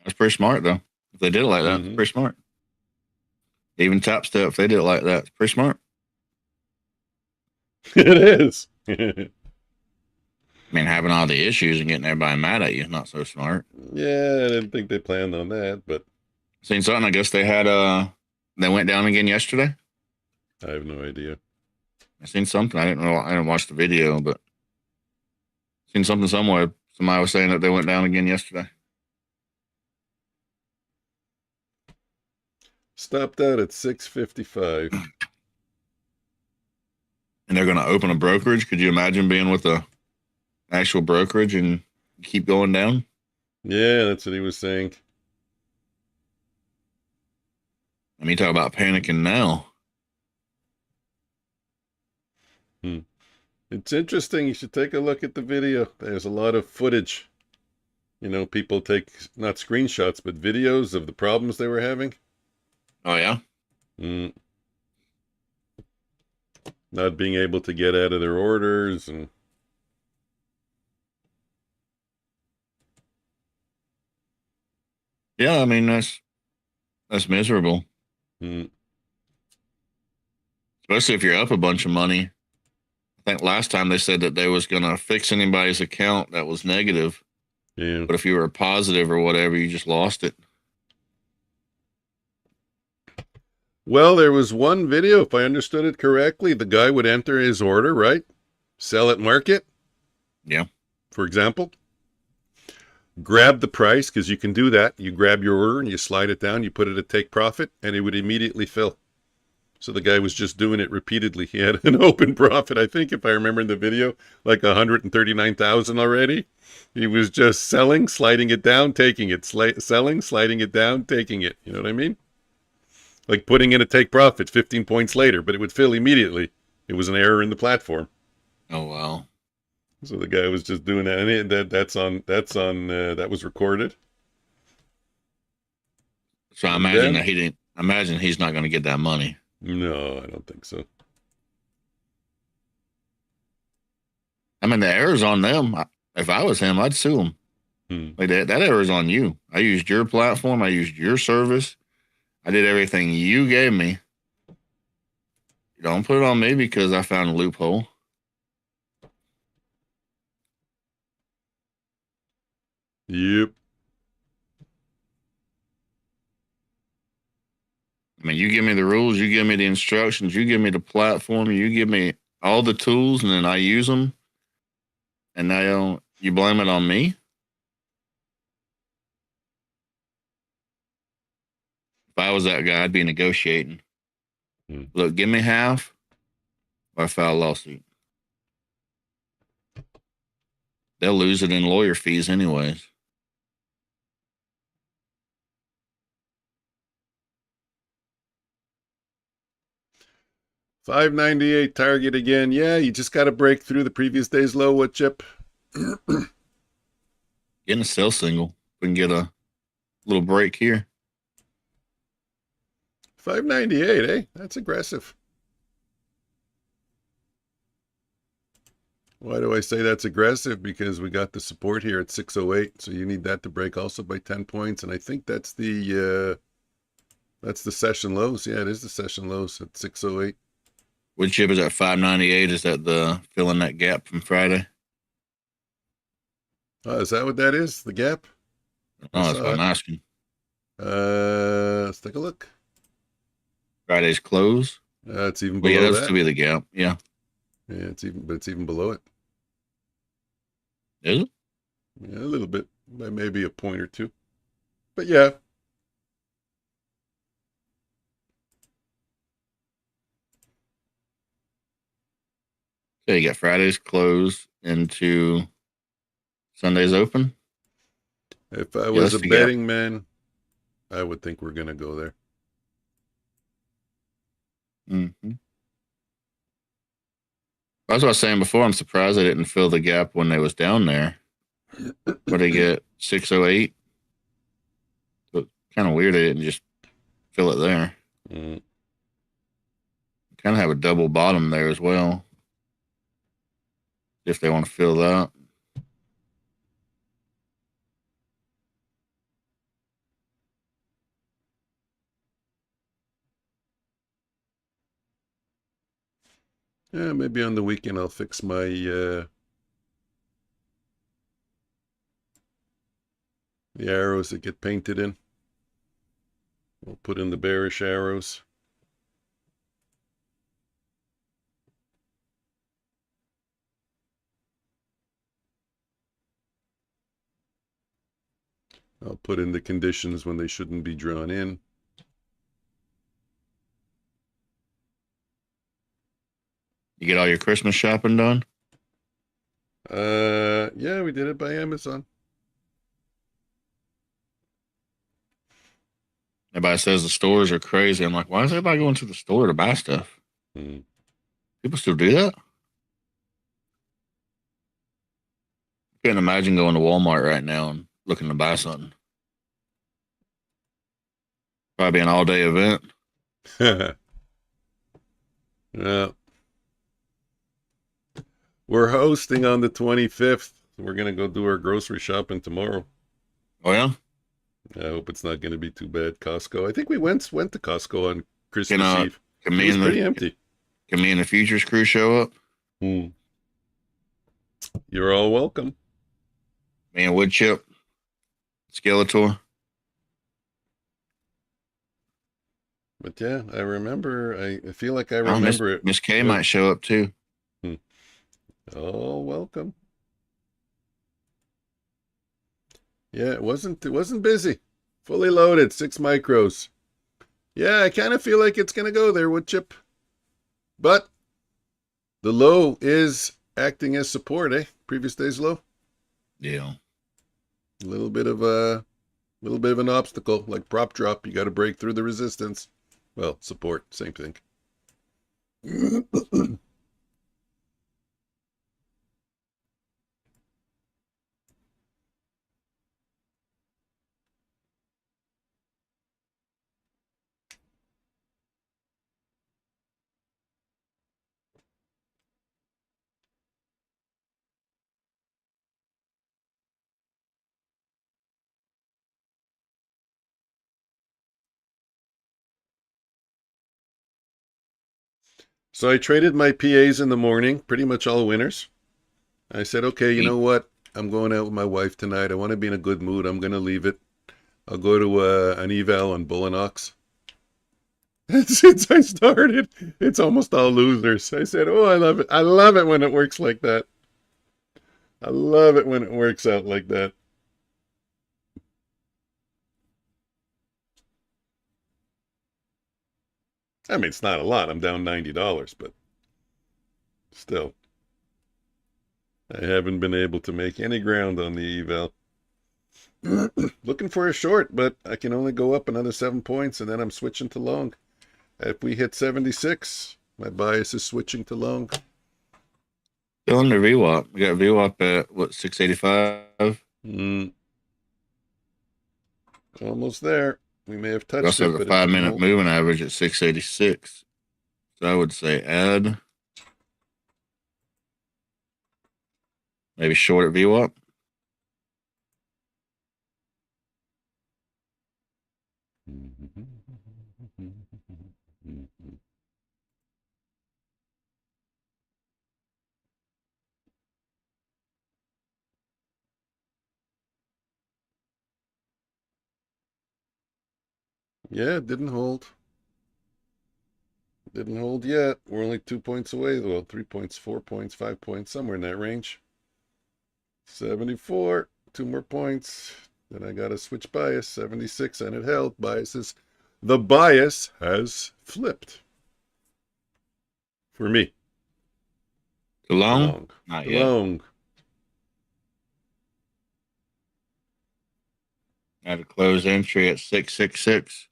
That's pretty smart, though. If they did it like that, it's pretty smart. Even Top Step, if they did it like that, it's pretty smart. It is. I mean, having all the issues and getting everybody mad at you is not so smart. Yeah, I didn't think they planned on that, but seen something. I guess they had they went down again yesterday. I have no idea. I seen something. I didn't know. I didn't watch the video, but seen something somewhere. Somebody was saying that they went down again yesterday. Stopped out at 655. And they're going to open a brokerage. Could you imagine being with a actual brokerage and keep going down? Yeah, that's what he was saying. I mean, talk about panicking now. It's interesting. You should take a look at the video. There's a lot of footage. People take not screenshots, but videos of the problems they were having. Oh, yeah? Not being able to get out of their orders and yeah, I mean that's miserable. Especially if you're up a bunch of money. I think last time they said that they was gonna fix anybody's account that was negative. Yeah. But if you were positive or whatever, you just lost it. Well, there was one video, if I understood it correctly, the guy would enter his order, right? Sell at market. Yeah. For example. Grab the price, because you can do that. You grab your order and you slide it down, you put it at take profit, and it would immediately fill. So the guy was just doing it repeatedly. He had an open profit, I think, if I remember in the video, like 139,000 already. He was just selling, sliding it down, taking it, selling, sliding it down, taking it. You know what I mean? Like putting in a take profit 15 points later, but it would fill immediately. It was an error in the platform. Oh, wow. So the guy was just doing that, and that was recorded. So I imagine that he didn't. I imagine he's not going to get that money. No, I don't think so. I mean, the error's on them. If I was him, I'd sue them. Like that error's on you. I used your platform. I used your service. I did everything you gave me. Don't put it on me because I found a loophole. Yep. I mean, you give me the rules, you give me the instructions, you give me the platform, you give me all the tools, and then I use them, and now you blame it on me? If I was that guy, I'd be negotiating. Look, give me half, or I file a lawsuit. They'll lose it in lawyer fees anyways. 598 target again. Yeah, you just got to break through the previous day's low, wood chip. Getting a sell signal. We can get a little break here. 598, eh? That's aggressive. Why do I say that's aggressive? Because we got the support here at 608, so you need that to break also by 10 points, and I think that's the session lows. Yeah, it is the session lows at 608. Wood chip is at 598. Is that the filling that gap from Friday? Is that what that is? The gap? Oh, that's what I'm asking. Let's take a look. Friday's close. It's even below yeah, that's that. to be the gap. Yeah. Yeah, it's even below it. Is it? Yeah, a little bit, by maybe a point or two. But yeah. So you got Friday's close into Sunday's open. If I was a betting man, I would think we're going to go there. Mm-hmm. That's what I was saying before. I'm surprised I didn't fill the gap when they was down there. What they get? 608. But kind of weird they didn't just fill it there. Kind of have a double bottom there as well. If they want to fill that. Yeah, maybe on the weekend I'll fix my the arrows that get painted in. We'll put in the bearish arrows. I'll put in the conditions when they shouldn't be drawn in. You get all your Christmas shopping done? Yeah, we did it by Amazon. Everybody says the stores are crazy. I'm like, why is everybody going to the store to buy stuff? People still do that? I can't imagine going to Walmart right now and looking to buy something. Probably an all-day event. Yeah. We're hosting on the 25th. We're going to go do our grocery shopping tomorrow. Oh, yeah? I hope it's not going to be too bad. Costco. I think we went to Costco on Christmas Eve. It was pretty empty. Can me and the Futures crew show up? You're all welcome. Me and Woodchip, Skeletor. But yeah, I remember. I feel like I remember it. Miss K might show up too. Oh, welcome. Yeah, it wasn't busy. Fully loaded, 6 micros. Yeah, I kind of feel like it's gonna go there, Woodchip. But the low is acting as support, eh? Previous day's low. Yeah. A little bit of an obstacle, like prop drop. You got to break through the resistance. Well, support, same thing. So I traded my PAs in the morning, pretty much all winners. I said, okay, you know what? I'm going out with my wife tonight. I want to be in a good mood. I'm going to leave it. I'll go to an eval on Bull and Ox. And since I started, it's almost all losers. I said, oh, I love it. I love it when it works like that. I love it when it works out like that. I mean, it's not a lot. I'm down $90, but still. I haven't been able to make any ground on the eval. Looking for a short, but I can only go up another 7 points, and then I'm switching to long. If we hit 76, My bias is switching to long. Still under VWAP. We got VWAP at what, 685? Almost there. We may have touched We also it, have the but it didn't 5-minute hold. moving average at 686. So I would say add. Maybe short at VWAP. Yeah, it didn't hold. Didn't hold yet. We're only 2 points away. Well, 3 points, 4 points, 5 points, somewhere in that range. 74, 2 more points. Then I got to switch bias, 76, and it held. The bias has flipped. For me. Too long? Long. Not yet. Long. I have a close entry at 666.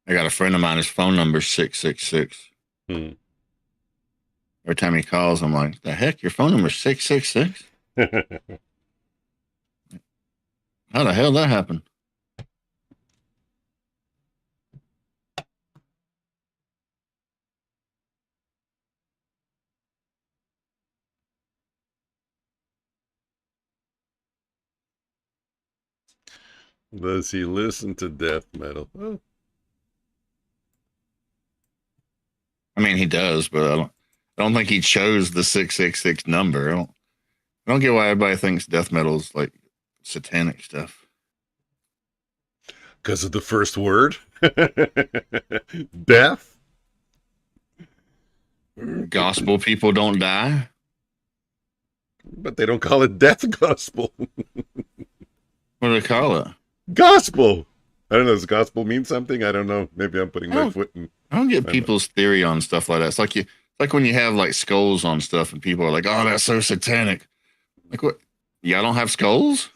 I got a friend of mine, his phone number is 666. Every time he calls, I'm like, the heck, your phone number is 666? How the hell did that happen? Does he listen to death metal? Oh. I mean, he does, but I don't think he chose the 666 number. I don't get why everybody thinks death metal is like satanic stuff. Because of the first word? Death? Gospel people don't die? But they don't call it death gospel. What do they call it? Gospel! I don't know. Does gospel mean something? I don't know. Maybe I'm putting my foot in. I don't get people's theory on stuff like that. It's like when you have like skulls on stuff and people are like, oh, that's so satanic. Like, what? Y'all don't have skulls?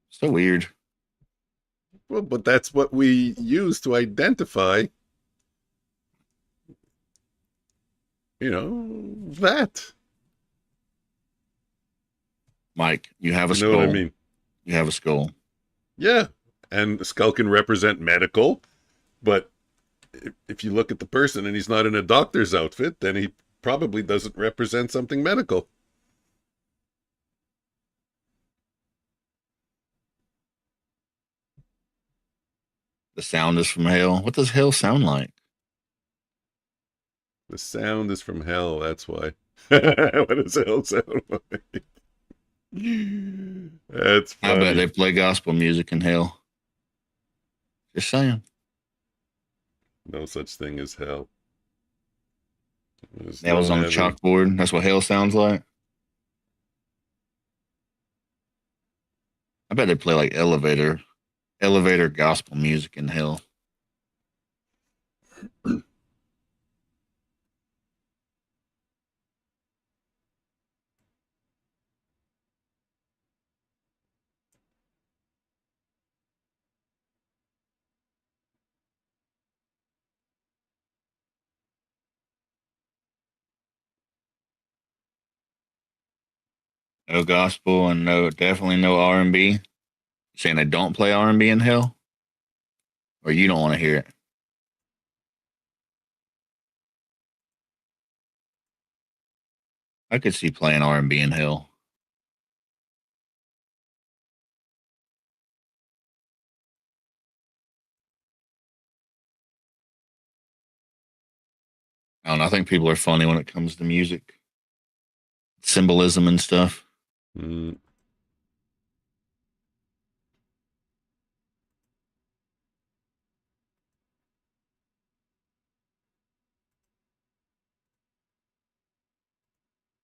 So weird. Well, but that's what we use to identify, that. Mike, you have a skull. You know what I mean? You have a skull. Yeah. And the skull can represent medical, but if you look at the person and he's not in a doctor's outfit, then he probably doesn't represent something medical. The sound is from hell. What does hell sound like? The sound is from hell, that's why. What does hell sound like? That's funny. I bet they play gospel music in hell. Just saying. No such thing as hell. That was on the chalkboard. That's what hell sounds like. I bet they play like elevator gospel music in hell. No gospel and definitely no R&B. Saying they don't play R&B in hell? Or you don't want to hear it? I could see playing R&B in hell. I don't know. I think people are funny when it comes to music. Symbolism and stuff. Mm.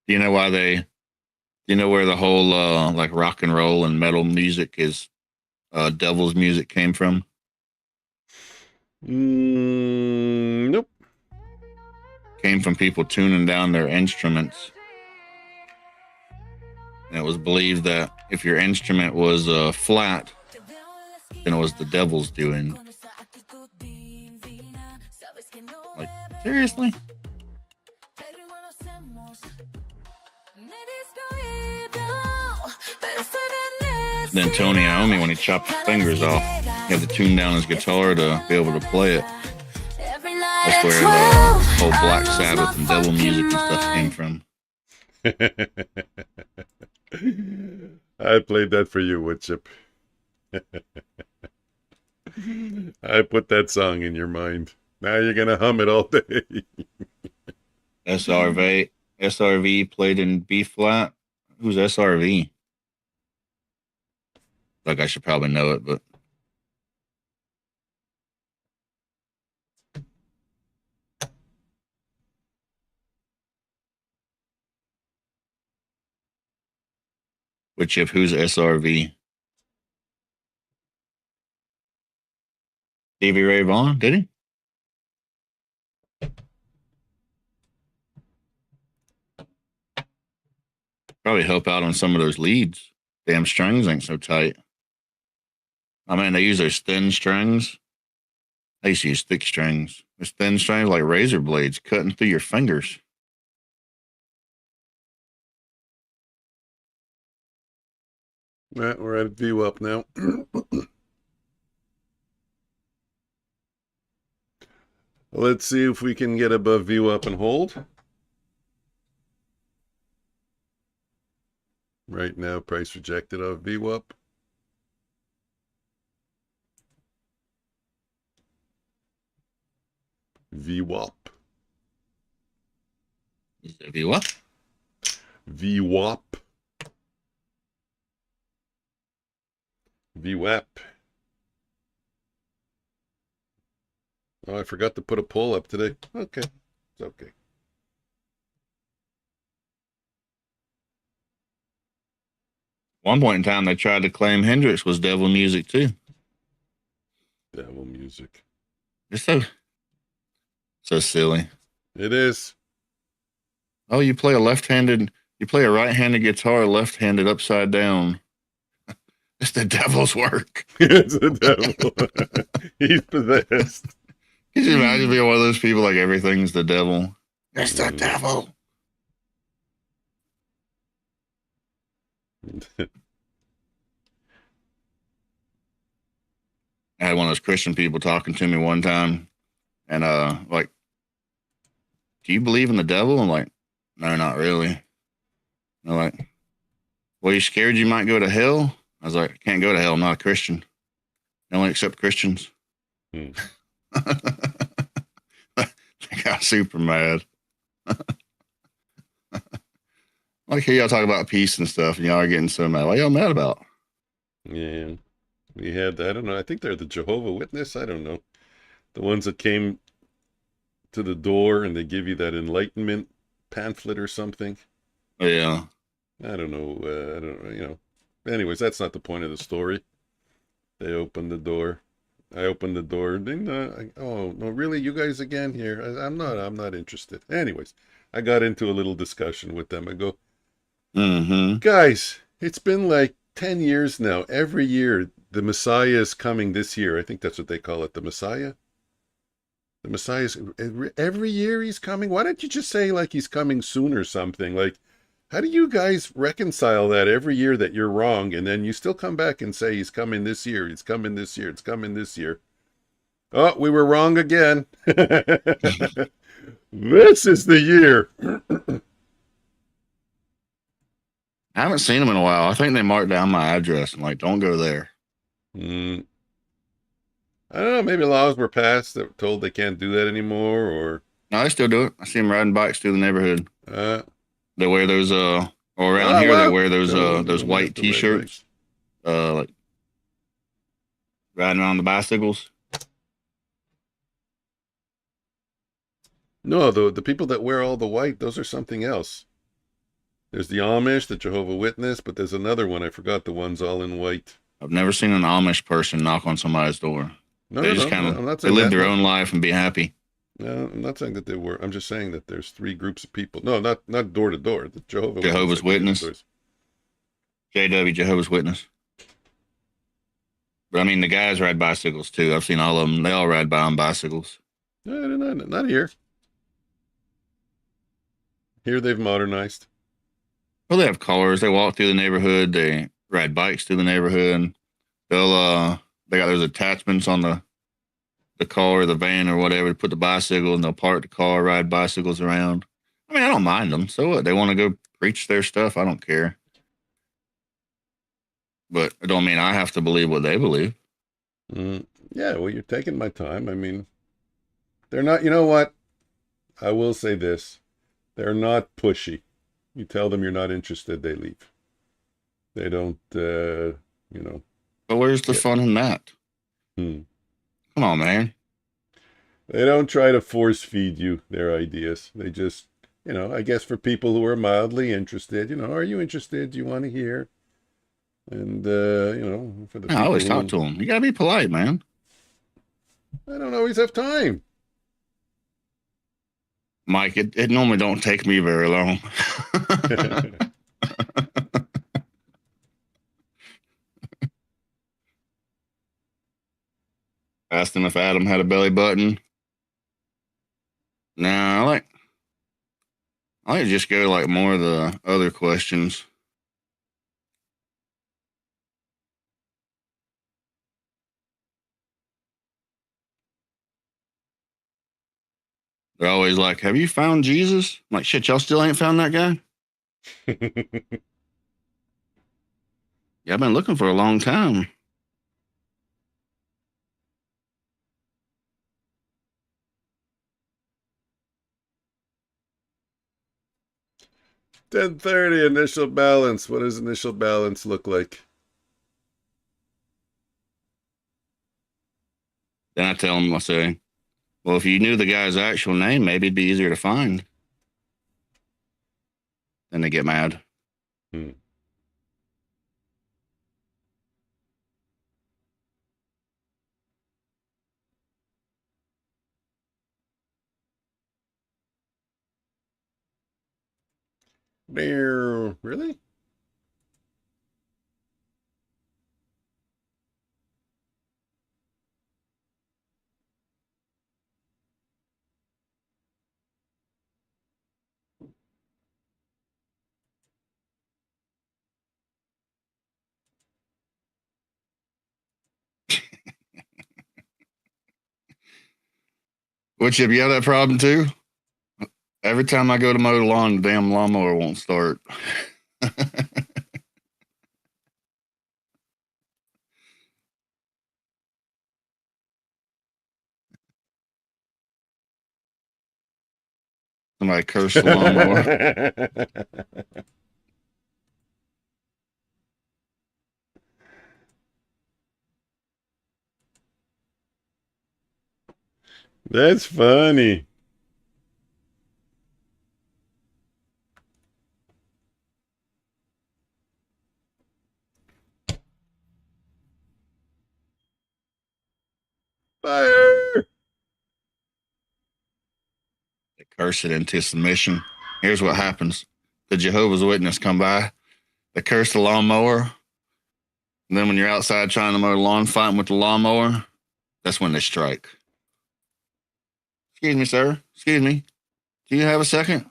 Do you know why do you know where the whole like rock and roll and metal music is devil's music came from? Nope. came from people tuning down their instruments. And it was believed that if your instrument was flat, then it was the devil's doing. Like, seriously? Then Tony Iommi, when he chopped his fingers off, he had to tune down his guitar to be able to play it. That's where the whole Black Sabbath and devil music and stuff came from. I played that for you, Woodchip. I put that song in your mind. Now you're going to hum it all day. SRV played in B flat. Who's SRV? Like, I should probably know it, but. Which if who's SRV? Stevie Ray Vaughan, did he? Probably help out on some of those leads. Damn strings ain't so tight. I mean, they use those thin strings. I used to use thick strings. Those thin strings like razor blades cutting through your fingers. All right, we're at view up now. Let's see if we can get above view up and hold. Right now, price rejected off view up. VWAP. Is it VWAP? VWAP. VWAP. Oh, I forgot to put a poll up today. Okay, it's okay. One point in time, they tried to claim Hendrix was devil music too. Devil music. It's so silly. It is. Oh, you play a right-handed guitar left-handed upside down. It's the devil's work. It's the devil. He's possessed. Could you imagine being one of those people like everything's the devil? It's the devil. I had one of those Christian people talking to me one time, and like, do you believe in the devil? I'm like, no, not really. And they're like, well, you scared you might go to hell? I was like, I can't go to hell. I'm not a Christian. They only accept Christians. They got super mad. Like, here y'all talk about peace and stuff, and y'all are getting so mad. What y'all mad about? Yeah. We had, I don't know, I think they're the Jehovah's Witness. I don't know. The ones that came to the door and they give you that enlightenment pamphlet or something. Yeah. I don't know, Anyways, that's not the point of the story. They opened the door. I opened the door. Oh, no, really? You guys again here? I'm not interested. Anyways, I got into a little discussion with them. I go, guys, it's been like 10 years now. Every year, the Messiah is coming this year. I think that's what they call it, the Messiah. The Messiah's, every year he's coming. Why don't you just say like he's coming soon or something? Like, how do you guys reconcile that every year that you're wrong and then you still come back and say he's coming this year, he's coming this year, it's coming this year? Oh, we were wrong again. This is the year. I haven't seen them in a while. I think they marked down my address and like, don't go there. I don't know. Maybe laws were passed that told they can't do that anymore, or no, they still do it. I see them riding bikes through the neighborhood. They wear those or around here they wear those white T-shirts, like riding around the bicycles. No, the people that wear all the white, those are something else. There's the Amish, the Jehovah's Witness, but there's another one. I forgot the ones all in white. I've never seen an Amish person knock on somebody's door. No, they just kind of live their own life and be happy. No, I'm not saying that they were. I'm just saying that there's three groups of people. No, not door to door. The Jehovah's Witness. JW, Jehovah's Witness. But I mean, the guys ride bicycles too. I've seen all of them. They all ride by on bicycles. No, not here. Here they've modernized. Well, they have cars. They walk through the neighborhood. They ride bikes through the neighborhood. They got those attachments on the car or the van or whatever to put the bicycle, and they'll park the car, ride bicycles around. I mean, I don't mind them. So what? They want to go preach their stuff. I don't care. But it don't mean I have to believe what they believe. Yeah, well, you're taking my time. I mean, they're not, you know what? I will say this. They're not pushy. You tell them you're not interested, they leave. They don't, you know. But where's the fun in that? Come on, man. They don't try to force feed you their ideas. They just, you know, I guess for people who are mildly interested, you know, are you interested? Do you want to hear? And, you know, for the people I always talk to them. You got to be polite, man. I don't always have time. Mike, it normally don't take me very long. Asked him if Adam had a belly button. Nah, I like to just go like more of the other questions. They're always like, have you found Jesus? I'm like, shit, y'all still ain't found that guy? Yeah, I've been looking for a long time. $10.30 initial balance. What does initial balance look like? Then I tell them, I say, well, if you knew the guy's actual name, maybe it'd be easier to find. Then they get mad. Really? Which, if you have that problem too, every time I go to mow the lawn, the damn lawnmower won't start. Somebody cursed the lawnmower. That's funny. Fire! They curse it into submission. Here's what happens. The Jehovah's Witness come by. They curse the lawnmower. And then when you're outside trying to mow the lawn, fighting with the lawnmower, that's when they strike. Excuse me, sir. Excuse me. Do you have a second?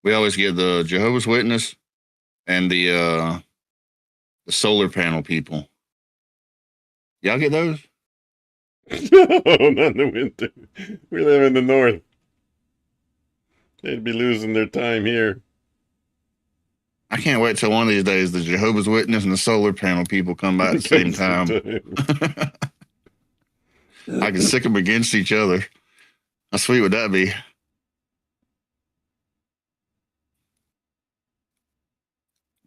We always get the Jehovah's Witness and the solar panel people. Y'all get those? No, not in the winter. We live in the north. They'd be losing their time here. I can't wait till one of these days the Jehovah's Witness and the solar panel people come by at the same time. I can sick them against each other. How sweet would that be?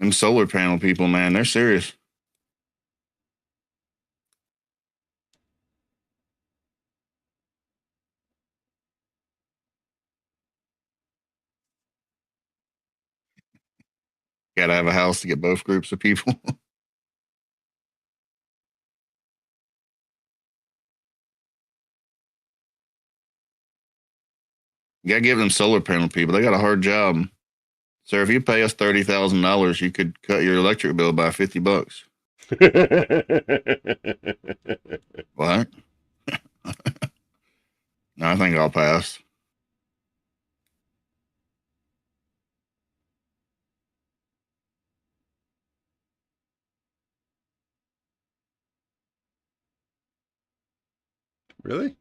Them solar panel people, man, they're serious. Got to have a house to get both groups of people. You got to give them solar panel people. They got a hard job. Sir, if you pay us $30,000, you could cut your electric bill by $50. What? No, I think I'll pass. Really?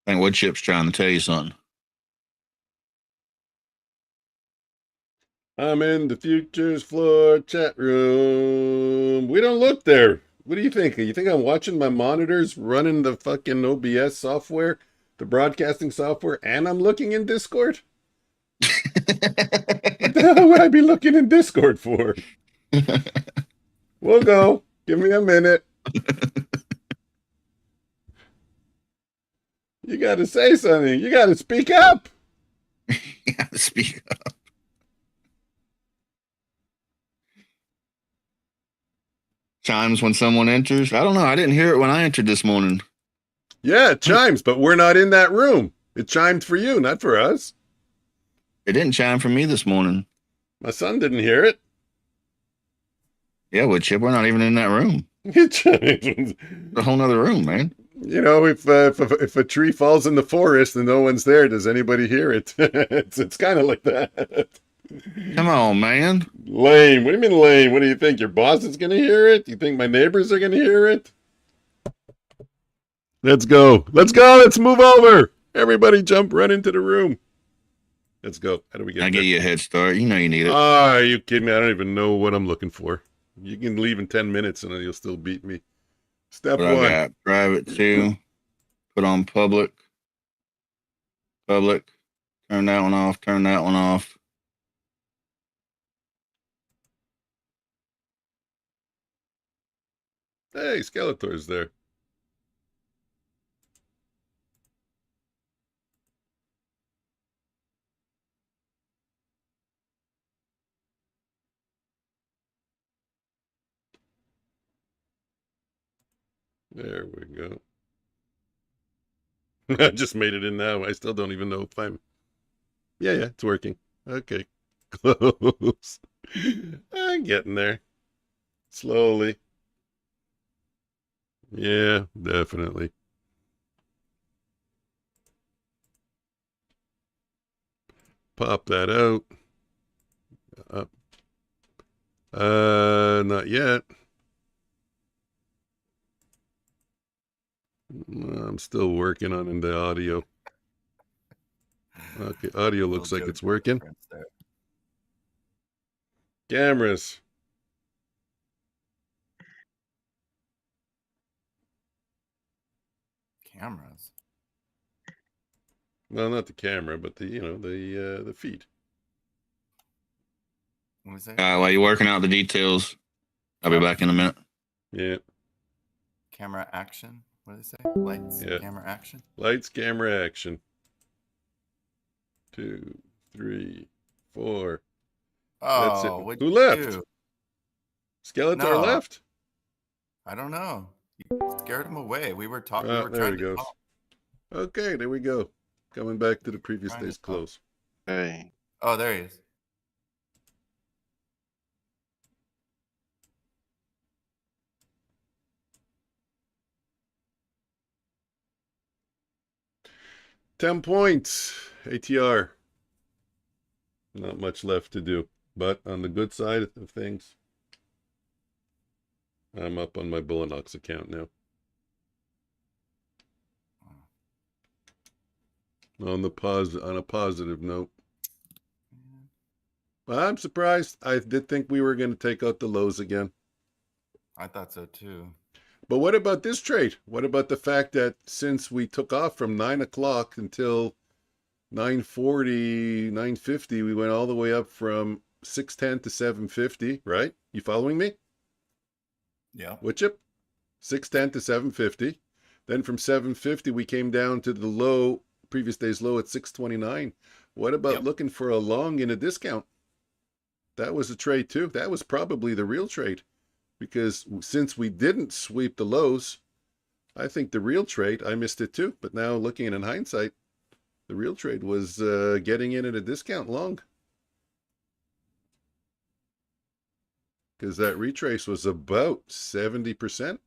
I think Woodchip's trying to tell you something. I'm in the futures floor chat room. We don't look there. What do you think? You think I'm watching my monitors running the fucking OBS software, the broadcasting software, and I'm looking in Discord? What the hell would I be looking in Discord for? We'll go. Give me a minute. You got to say something. You got to speak up. You got to speak up. Chimes when someone enters. I don't know. I didn't hear it when I entered this morning. Yeah, it chimes, but we're not in that room. It chimed for you, not for us. It didn't chime for me this morning. My son didn't hear it. Yeah, Woodchip, we're not even in that room. It chimes. It's a whole nother room, man. You know, if a tree falls in the forest and no one's there, does anybody hear it? It's kind of like that. Come on, man. Lame. What do you mean lame? What do you think? Your boss is going to hear it? You think my neighbors are going to hear it? Let's go. Let's go. Let's move over. Everybody jump right into the room. Let's go. How do we get I get you a head start. You know you need it. Are you kidding me? I don't even know what I'm looking for. You can leave in 10 minutes and you'll still beat me. Step What one. I got? Private 2. Put on public. Public. Turn that one off. Turn that one off. Hey, Skeletor's there. There we go. I just made it in now. I still don't even know if I'm... Yeah, it's working. Okay. Close. I'm getting there. Slowly. Yeah, definitely. Pop that out. Up. Not yet. I'm still working on the audio. Okay, audio looks like it's working. Cameras. Cameras. Well, not the camera, but the feed. What was that? While you're working out the details, I'll be back in a minute. Yeah. Camera action. What did they say? Lights. Yeah. Camera action. Lights, camera, action. 2, 3, 4. That's Oh, it. Who left? Skeletor left? I don't know. You scared him away. We were talking. There he goes. Okay, there we go. Coming back to the previous day's close. Hey. Oh, there he is. $10 ATR. Not much left to do, but on the good side of things, I'm up on my Bullinox account now. on a positive note. I'm surprised. I did think we were going to take out the lows again. I thought so too. But what about this trade? What about the fact that since we took off from 9 o'clock until 9:40, 9:50, we went all the way up from 610 to 750, right? You following me? Yeah. Would you? 610 to 750. Then from 750, we came down to the low, previous day's low at 629. What about looking for a long in a discount? That was a trade too. That was probably the real trade, because since we didn't sweep the lows, I think the real trade, I missed it too. But now looking in hindsight, the real trade was getting in at a discount long, because that retrace was about 70%.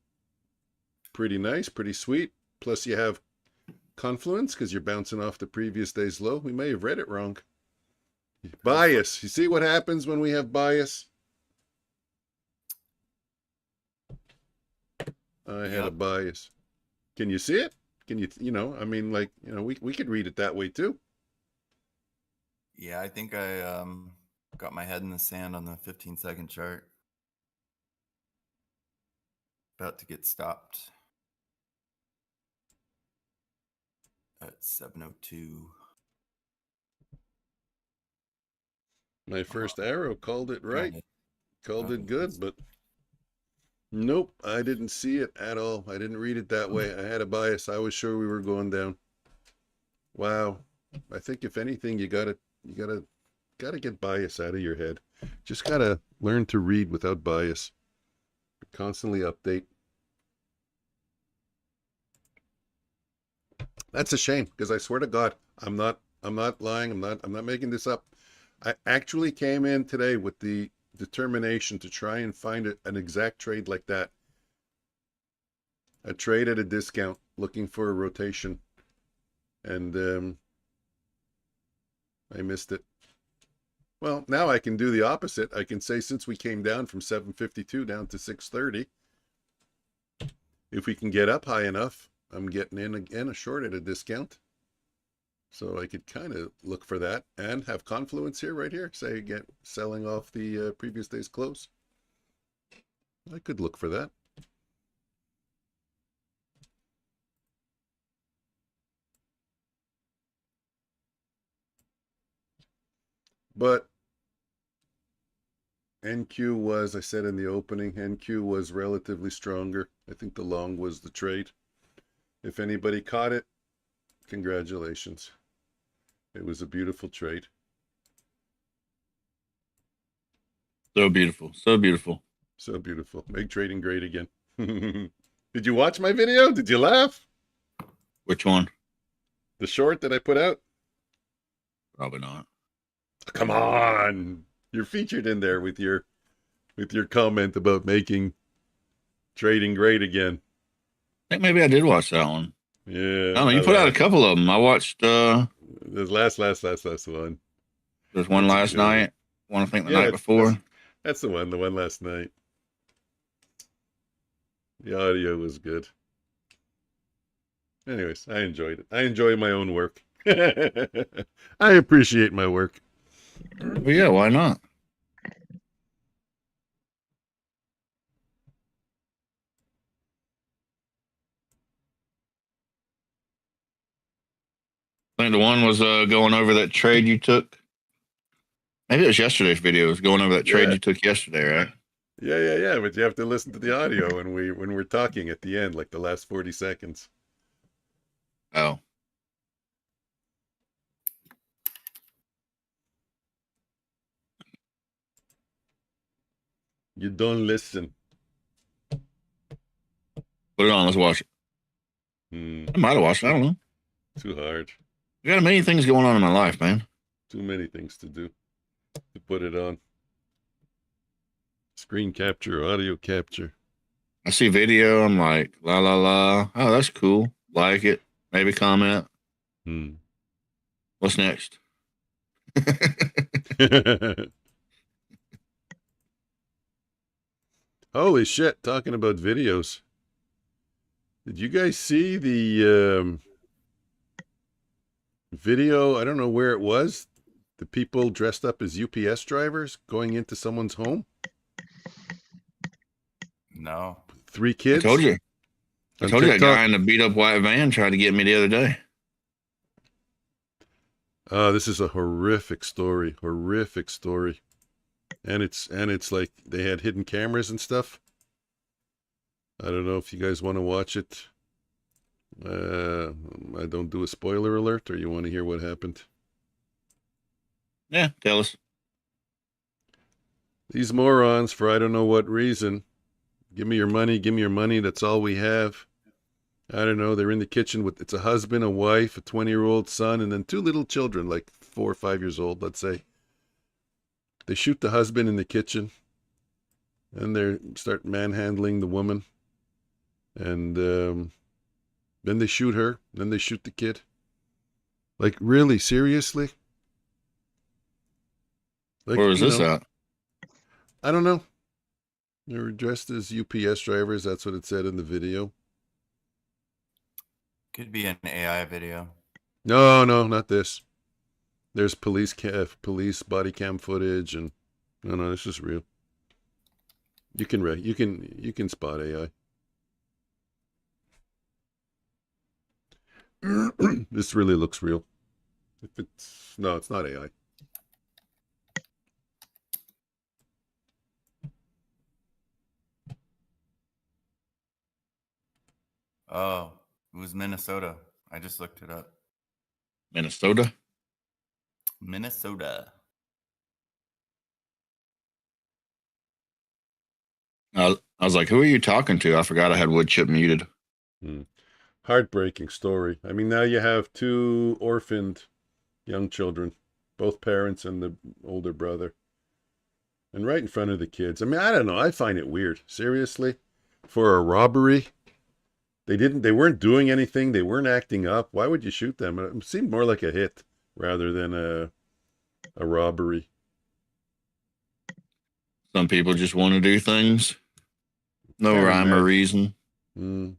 Pretty nice, pretty sweet. Plus you have confluence because you're bouncing off the previous day's low. We may have read it wrong. Bias. You see what happens when we have bias? I had a bias. Can you see it? Can you, I mean, like, we could read it that way too. Yeah, I think I got my head in the sand on the 15-second chart. About to get stopped at 7:02. My first arrow called it right. Called it good, but nope, I didn't see it at all. I didn't read it that way. I had a bias. I was sure we were going down. Wow. I think if anything, you gotta get bias out of your head. Just gotta learn to read without bias. Constantly update. That's a shame, because I swear to God, I'm not lying. I'm not making this up. I actually came in today with the determination to try and find an exact trade like that. A trade at a discount, looking for a rotation. And I missed it. Well, now I can do the opposite. I can say, since we came down from 752 down to 630, if we can get up high enough, I'm getting in again a short at a discount. So I could kind of look for that and have confluence here, right here. Say, get selling off the previous day's close. I could look for that. But NQ was, I said in the opening, NQ was relatively stronger. I think the long was the trade. If anybody caught it, congratulations. It was a beautiful trade. So beautiful. So beautiful. So beautiful. Make trading great again. Did you watch my video? Did you laugh? Which one? The short that I put out? Probably not. Come on. You're featured in there with your comment about making trading great again. I think maybe I did watch that one. Yeah. Oh, you put out a couple of them. I watched the last one. There's one last night. One I think the night before. That's the one last night. The audio was good. Anyways, I enjoyed it. I enjoy my own work. I appreciate my work. Well, yeah, why not? I think the one was going over that trade you took. Maybe it was yesterday's video. It was going over that trade you took yesterday, right? Yeah. But you have to listen to the audio when we're talking at the end, like the last 40 seconds. Oh. You don't listen. Put it on. Let's watch it. I might have watched it. I don't know. Too hard. I got many things going on in my life, man. Too many things to do to put it on. Screen capture, audio capture. I see video. I'm like, la, la, la. Oh, that's cool. Like it. Maybe comment. What's next? Holy shit. Talking about videos. Did you guys see the video. I don't know where it was. The people dressed up as UPS drivers going into someone's home. No. 3 I kids. told you. I On told you that TikTok. guy in the beat up white van tried to get me the other day. This is a horrific story. Horrific story. And it's like they had hidden cameras and stuff. I don't know if you guys want to watch it. I don't do a spoiler alert, or you want to hear what happened? Yeah, tell us. These morons, for I don't know what reason, give me your money, give me your money, that's all we have. I don't know, they're in the kitchen with, it's a husband, a wife, a 20-year-old son, and then 2 little children, like 4 or 5 years old, let's say. They shoot the husband in the kitchen, and they start manhandling the woman. And then they shoot her, then they shoot the kid. Like, really, seriously? Like, Where was this at? I don't know. They were dressed as UPS drivers. That's what it said in the video. Could be an AI video. No, not this. There's police body cam footage, and no, this is real. You can spot AI. This really looks real. If it's not AI. Oh, it was Minnesota. I just looked it up. Minnesota? Minnesota. I was like, who are you talking to? I forgot I had wood chip muted. Heartbreaking story. I mean, now you have 2 orphaned young children, both parents and the older brother. And right in front of the kids. I mean, I don't know. I find it weird. Seriously. For a robbery. They weren't doing anything. They weren't acting up. Why would you shoot them? It seemed more like a hit rather than a robbery. Some people just want to do things. No Can't rhyme or imagine. reason.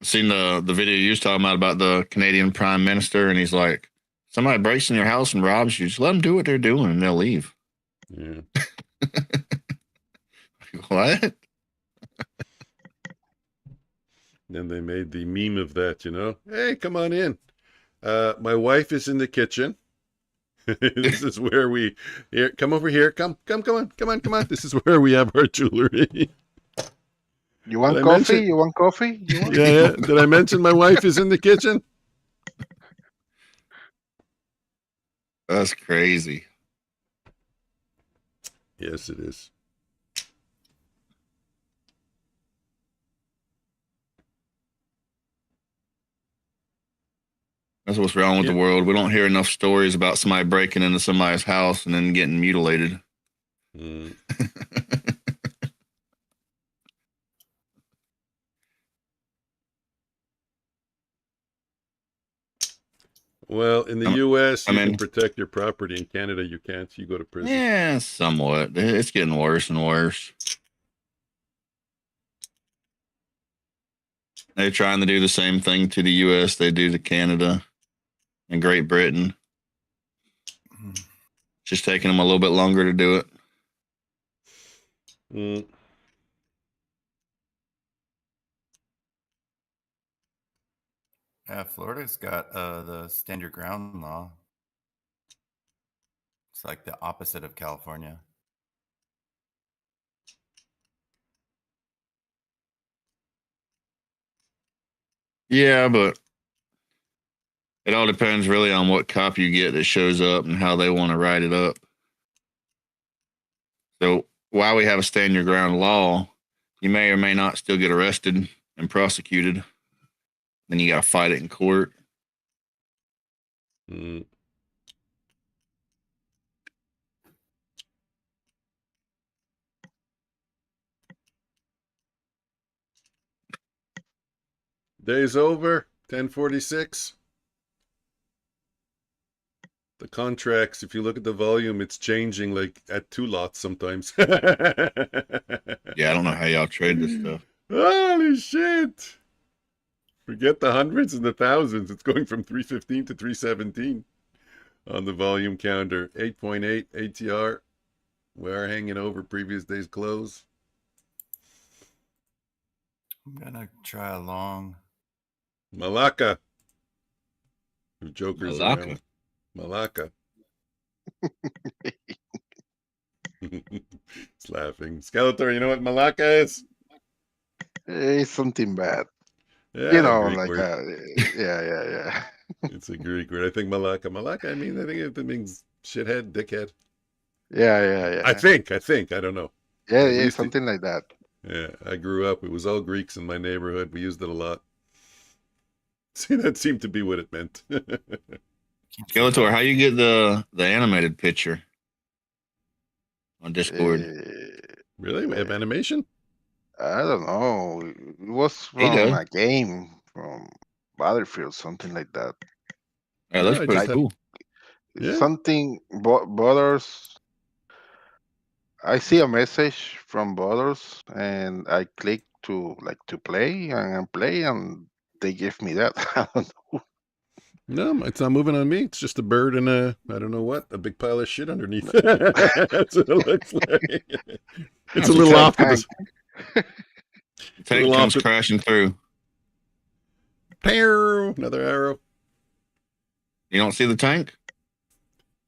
Seen the video you was talking about the Canadian Prime Minister, and he's like, somebody breaks in your house and robs you, just let them do what they're doing and they'll leave. Yeah. What? Then they made the meme of that, Hey, come on in. My wife is in the kitchen. This is where come over here. Come on. This is where we have our jewelry. You want coffee? You want coffee? Yeah. Did I mention my wife is in the kitchen? That's crazy. Yes, it is. That's what's wrong with the world. We don't hear enough stories about somebody breaking into somebody's house and then getting mutilated. Well, in the U.S., you can protect your property. In Canada, you can't. You go to prison. Yeah, somewhat. It's getting worse and worse. They're trying to do the same thing to the U.S. they do to Canada and Great Britain. It's just taking them a little bit longer to do it. Yeah, Florida's got the stand your ground law. It's like the opposite of California. Yeah, but it all depends really on what cop you get that shows up and how they want to write it up. So while we have a stand your ground law, you may or may not still get arrested and prosecuted. Then you got to fight it in court. Day's over. 10:46. The contracts, if you look at the volume, it's changing like at 2 lots sometimes. Yeah, I don't know how y'all trade this stuff. Holy shit. Forget the hundreds and the thousands. It's going from 315 to 317 on the volume counter. 8.8 ATR. We are hanging over previous day's close. I'm gonna try a long. Malacca. The Joker's Malacca. around. Malacca. It's laughing. Skeletor, you know what Malacca is? It's something bad. Yeah, You know, Greek like word. yeah. It's a Greek word. I think Malacca. Malacca, I think it means shithead, dickhead. Yeah. I think. I don't know. Yeah, something like that. Yeah, I grew up. It was all Greeks in my neighborhood. We used it a lot. See, that seemed to be what it meant. Skeletor, how you get the animated picture on Discord? Really? We have animation? I don't know. It was He from does. a game from Battlefield, something like that. Yeah, that's I pretty just have, cool. yeah. Something Butters. I see a message from Butters, and I click to play and play, and they give me that. I don't know. No, it's not moving on me. It's just a bird and I don't know what, a big pile of shit underneath. That's what it looks like. It's a little off to tank. The tank comes crashing through. Another arrow. You don't see the tank?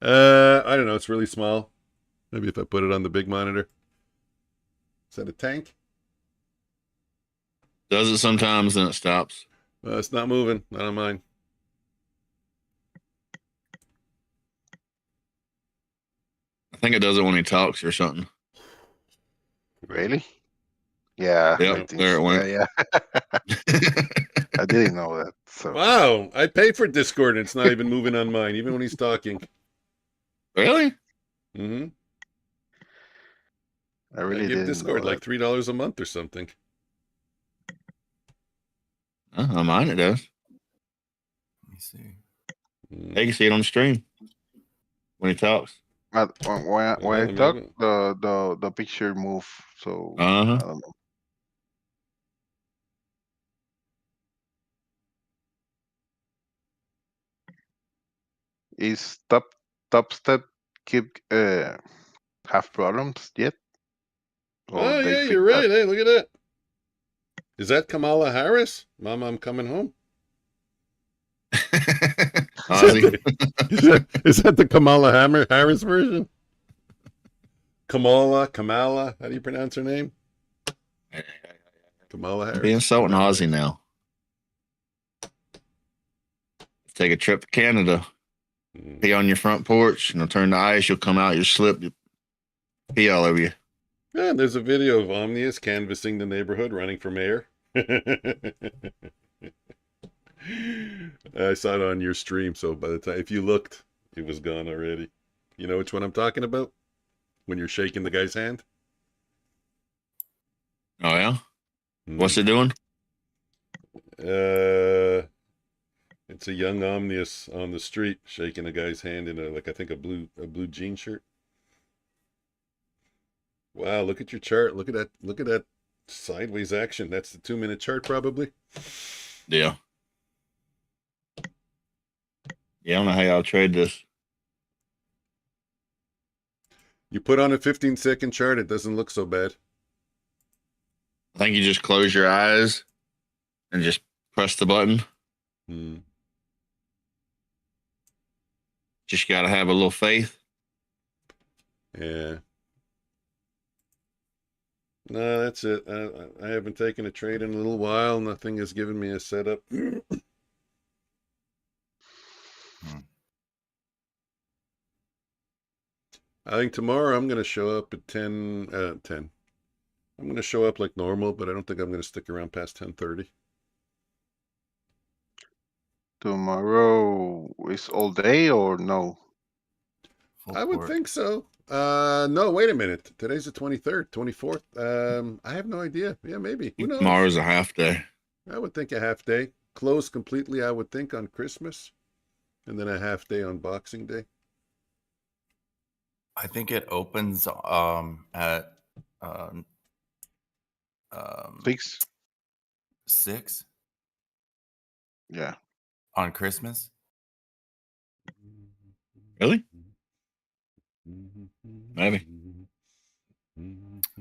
I don't know. It's really small. Maybe if I put it on the big monitor. Is that a tank? Does it sometimes, then it stops. It's not moving. Not on mine. I think it does it when he talks or something. Really? Yeah. Yep, there it went. Yeah. I didn't know that. So. Wow, I paid for Discord and it's not even moving on mine, even when he's talking. Really? Mm-hmm. I really give didn't Discord know like $3 a month or something. On mine it does. Let me see. You can see it on the stream when he talks. But when I talk, the picture move. So I don't know. Is top step keep have problems yet? Or Oh they yeah, fix you're that? right. Hey, look at that. Is that Kamala Harris? Mama, I'm coming home. Is that the Kamala Harris version? Kamala? How do you pronounce her name? Kamala Harris. Being insulting Ozzy now. Take a trip to Canada. Pee on your front porch, and it'll turn to ice. You'll come out, you'll slip, you'll pee all over you. Yeah, there's a video of Omnius canvassing the neighborhood, running for mayor. I saw it on your stream, so by the time, if you looked, it was gone already. You know which one I'm talking about? When you're shaking the guy's hand? Oh, yeah? What's it doing? It's a young Omnius on the street shaking a guy's hand in I think a blue jean shirt. Wow, look at your chart. Look at that sideways action. That's the 2-minute chart probably. Yeah. Yeah, I don't know how y'all trade this. You put on a 15-second chart, it doesn't look so bad. I think you just close your eyes and just press the button. Just got to have a little faith. Yeah. No, that's it. I haven't taken a trade in a little while. Nothing has given me a setup. I think tomorrow I'm going to show up at 10. I'm going to show up like normal, but I don't think I'm going to stick around past 10:30. Tomorrow is all day or no? I would think so. No, wait a minute. Today's the 23rd, 24th. I have no idea. Yeah, maybe. Who knows? Tomorrow's a half day. I would think a half day. Closed completely, I would think, on Christmas. And then a half day on Boxing Day. I think it opens at um, 6. 6 Yeah. on Christmas. Really? Maybe.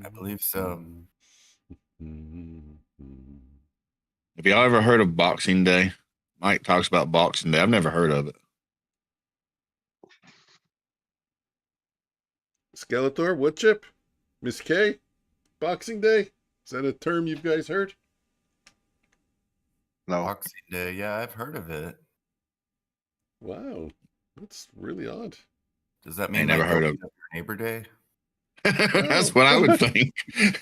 I believe so. Have y'all ever heard of Boxing Day? Mike talks about Boxing Day. I've never heard of it. Skeletor, wood chip, Miss K, Boxing Day. Is that a term you guys heard? No. Boxing Day. Yeah, I've heard of it. Wow, that's really odd. Does that I mean never like heard of open up your neighbor day? That's what I would think.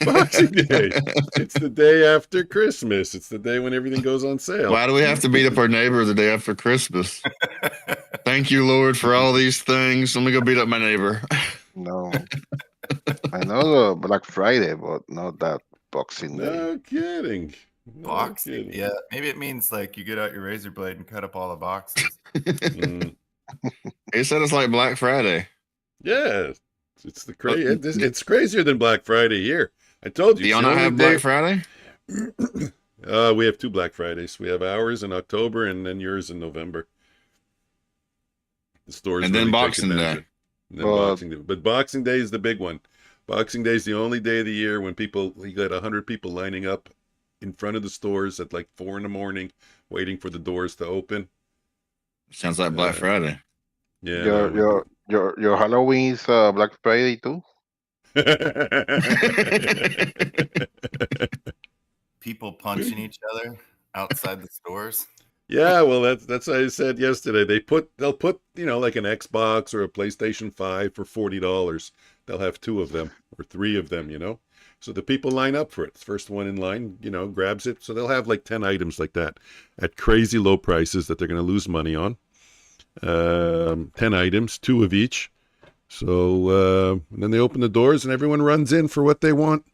Boxing Day. It's the day after Christmas. It's the day when everything goes on sale. Why do we have to beat up our neighbor the day after Christmas? Thank you, Lord, for all these things. Let me go beat up my neighbor. No. I know the Black Friday, but not that Boxing Day. No kidding. No Boxing. kidding. Yeah, maybe it means like you get out your razor blade and cut up all the boxes. Mm, He said it's like Black Friday. yeah, it's the it's crazier than Black Friday here. I told you. Do it's y'all the not only have day- Black Friday? We have 2 Black Fridays. We have ours in October and then yours in November. The stores And then really take Boxing advantage Day. of- And then But- Boxing Day. But Boxing Day is the big one. Boxing Day is the only day of the year when you got 100 people lining up in front of the stores at like 4 a.m, waiting for the doors to open. Sounds like Black Friday. Yeah. Your Halloween is Black Friday too? People punching each other outside the stores. Yeah, well, that's what I said yesterday. They'll put like an Xbox or a PlayStation 5 for $40. They'll have 2 of them or 3 of them. So the people line up for it. The first one in line, grabs it. So they'll have like 10 items like that at crazy low prices that they're going to lose money on. 10 items, 2 of each. So and then they open the doors and everyone runs in for what they want.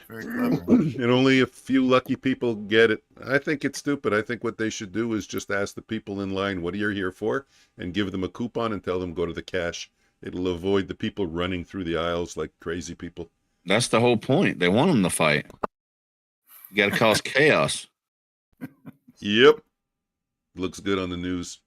Very clever. And only a few lucky people get it. I think it's stupid. I think what they should do is just ask the people in line, what are you here for? And give them a coupon and tell them go to the cash. It'll avoid the people running through the aisles like crazy people. That's the whole point. They want them to fight. You got to cause chaos. Yep. Looks good on the news.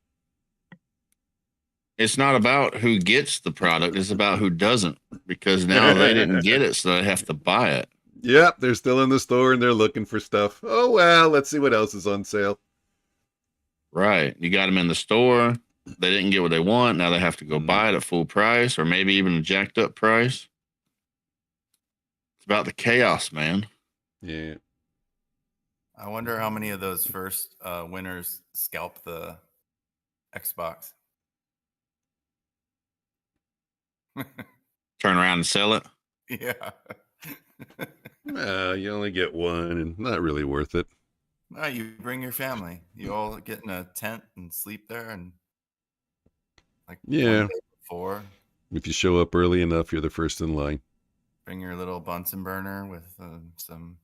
It's not about who gets the product. It's about who doesn't, because now they didn't get it, so they have to buy it. Yep, they're still in the store and they're looking for stuff. Oh, well, let's see what else is on sale. Right. You got them in the store. They didn't get what they want. Now they have to go buy it at full price or maybe even a jacked up price. It's about the chaos, man. Yeah. I wonder how many of those first winners scalp the Xbox. Turn around and sell it. Yeah. You only get one and not really worth it. No, you bring your family. You all get in a tent and sleep there, and like Yeah. one day before, If you show up early enough, you're the first in line. bring your little Bunsen burner with some.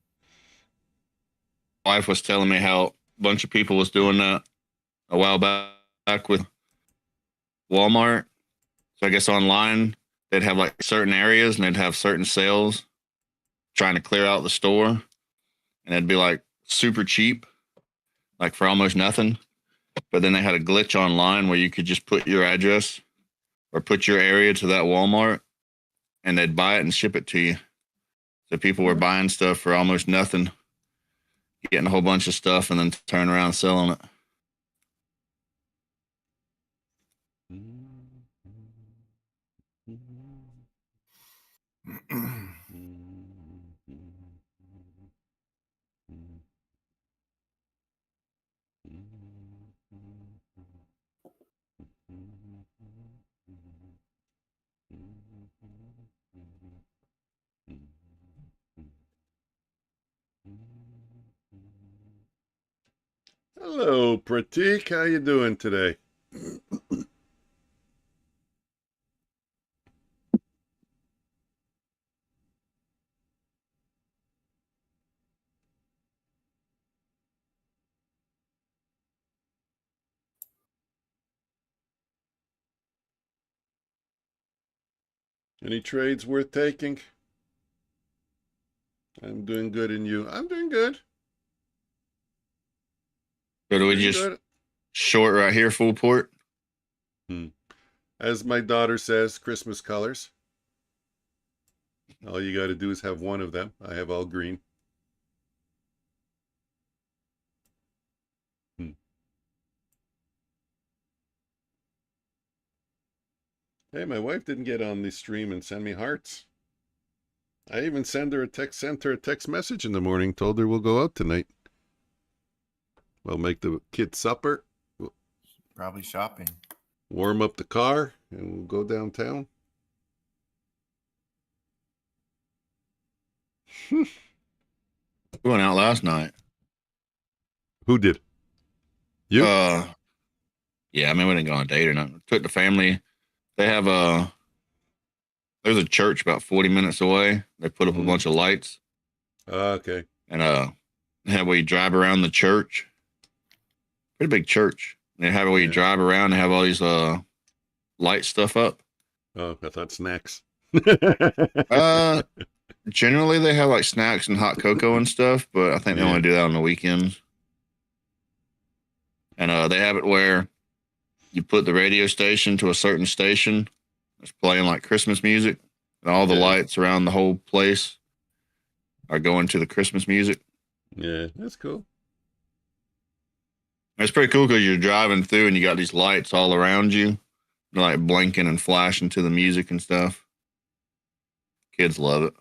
Wife was telling me how a bunch of people was doing that a while back with Walmart. So I guess online they'd have like certain areas and they'd have certain sales trying to clear out the store, and it'd be like super cheap, like for almost nothing. But then they had a glitch online where you could just put your address or put your area to that Walmart and they'd buy it and ship it to you. So people were buying stuff for almost nothing, getting a whole bunch of stuff and then turn around and selling it. Hello, Pratik. How you doing today? Any trades worth taking? I'm doing good, and you? I'm doing good. So do we Doing just good. short right here, full port? As my daughter says, Christmas colors. All you got to do is have one of them. I have all green. Hey, my wife didn't get on the stream and send me hearts. I even sent her a text message in the morning, told her we'll go out tonight. We'll make the kids supper. Probably shopping. Warm up the car, and we'll go downtown. We went out last night. Who did? You? Yeah, I mean, we didn't go on a date or nothing. Took the family. They have there's a church about 40 minutes away. They put up a bunch of lights. Okay. And have we drive around the church. Pretty big church. They have where you drive around. They have all these light stuff up. Oh, I thought snacks. Generally they have like snacks and hot cocoa and stuff, but I think they only do that on the weekends. And they have it where you put the radio station to a certain station. It's playing like Christmas music, and all the lights around the whole place are going to the Christmas music. Yeah, that's cool. It's pretty cool because you're driving through and you got these lights all around you. They're like blinking and flashing to the music and stuff. Kids love it.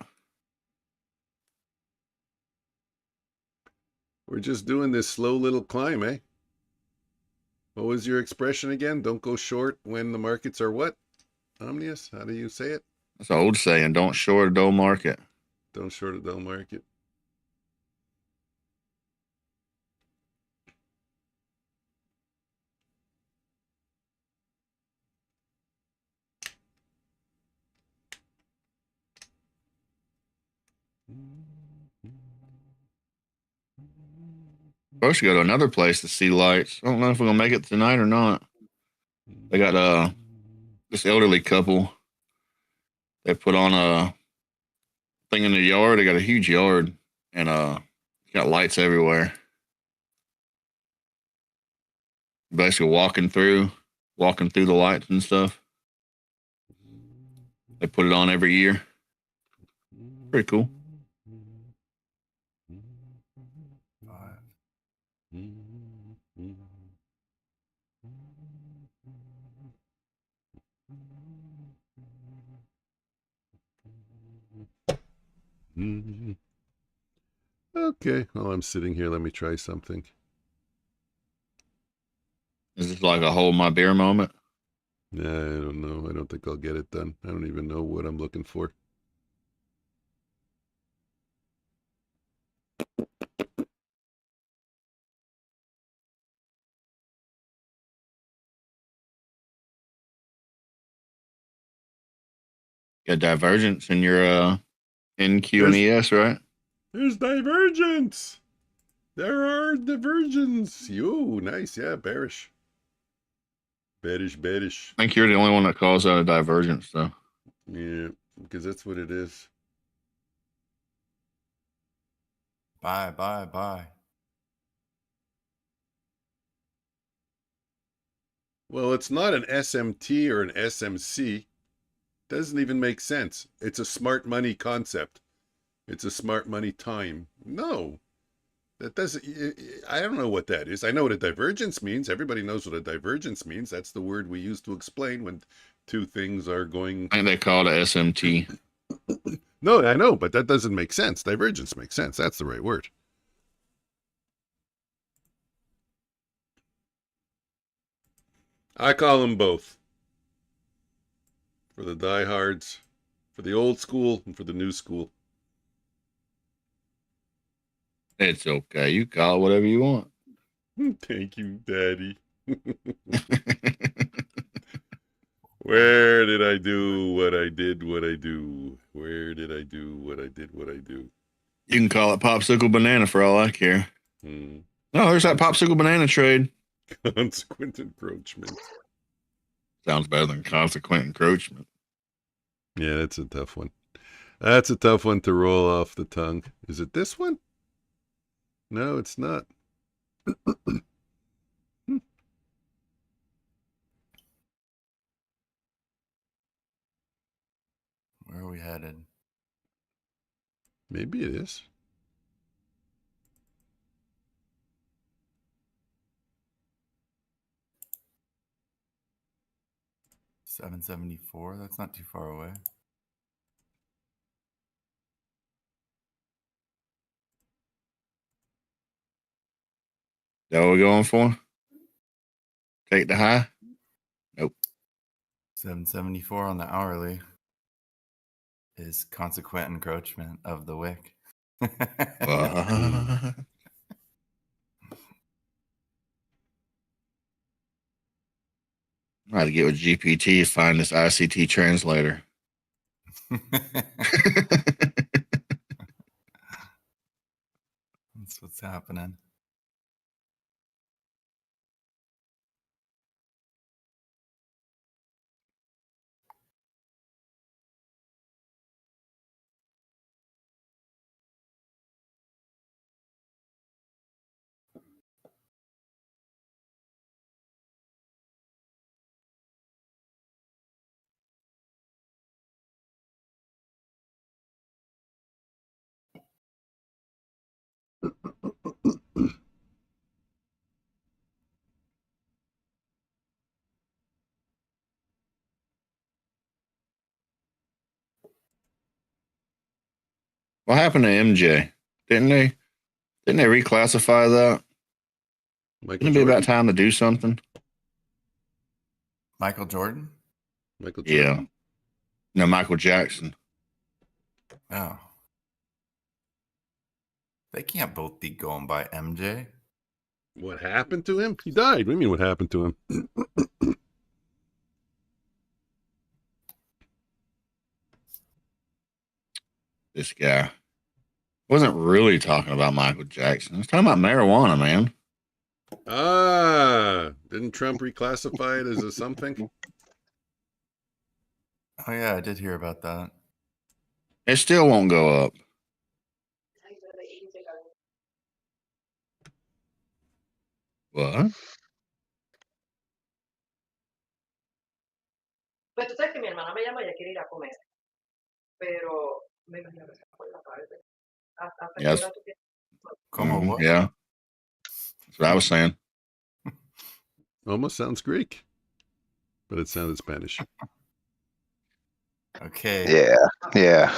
We're just doing this slow little climb, eh? What was your expression again? Don't go short when the markets are what? Omnius? How do you say it? That's an old saying. Don't short a dull market. Don't short a dull market. Supposed to go to another place to see lights. I don't know if we're gonna make it tonight or not. They got this elderly couple. They put on a thing in the yard. They got a huge yard and got lights everywhere. Basically walking through the lights and stuff. They put it on every year. Pretty cool. Okay, while I'm sitting here, let me try something. Is this like a hold my beer moment? Nah, I don't know. I don't think I'll get it done. I don't even know what I'm looking for. Got divergence in your NQ and ES, right? There's divergence. There are divergence. Yo, nice. Yeah, bearish. Bearish. I think you're the only one that calls out a divergence, though. Yeah, because that's what it is. Buy. Well, it's not an SMT or an SMC. Doesn't even make sense. It's a smart money concept. It's a smart money time. No, that doesn't. I don't know what that is. I know what a divergence means. Everybody knows what a divergence means. That's the word we use to explain when two things are going. I think they call it a SMT. No, I know, but that doesn't make sense. Divergence makes sense. That's the right word. I call them both. For the diehards, for the old school, and for the new school. It's okay. You call it whatever you want. Thank you, Daddy. Where did I do what I did, what I do? Where did I do what I did, what I do? You can call it popsicle banana for all I care. No, there's that popsicle banana trade. Consequent encroachment. Sounds better than consequent encroachment. Yeah, that's a tough one. That's a tough one to roll off the tongue. Is it this one? No, it's not. Where are we headed? Maybe it is. $7.74. That's not too far away. That what we're going for? Take the high? Nope. 7.74 on the hourly is consequent encroachment of the wick. What? I'm about to get with GPT to find this ICT translator. That's what's happening. What happened to MJ? Didn't they reclassify that? Michael Didn't it be Jordan? about time to do something? Michael Jordan? Michael Jordan? Yeah. No, Michael Jackson. Oh. They can't both be going by MJ. What happened to him? He died. What do you mean what happened to him? This guy wasn't really talking about Michael Jackson. He was talking about marijuana, man. Didn't Trump reclassify it as a something? Oh, yeah, I did hear about that. It still won't go up. What? Pues tú sabes que mi hermana me llama y ella quiere ir a comer, pero me imagino que se va por la tarde. ¿Hasta qué Yes. hora tú quieres? Como Mhm, what? yeah. That's what I was saying. Almost sounds Greek, but it sounded Spanish. Okay. Yeah.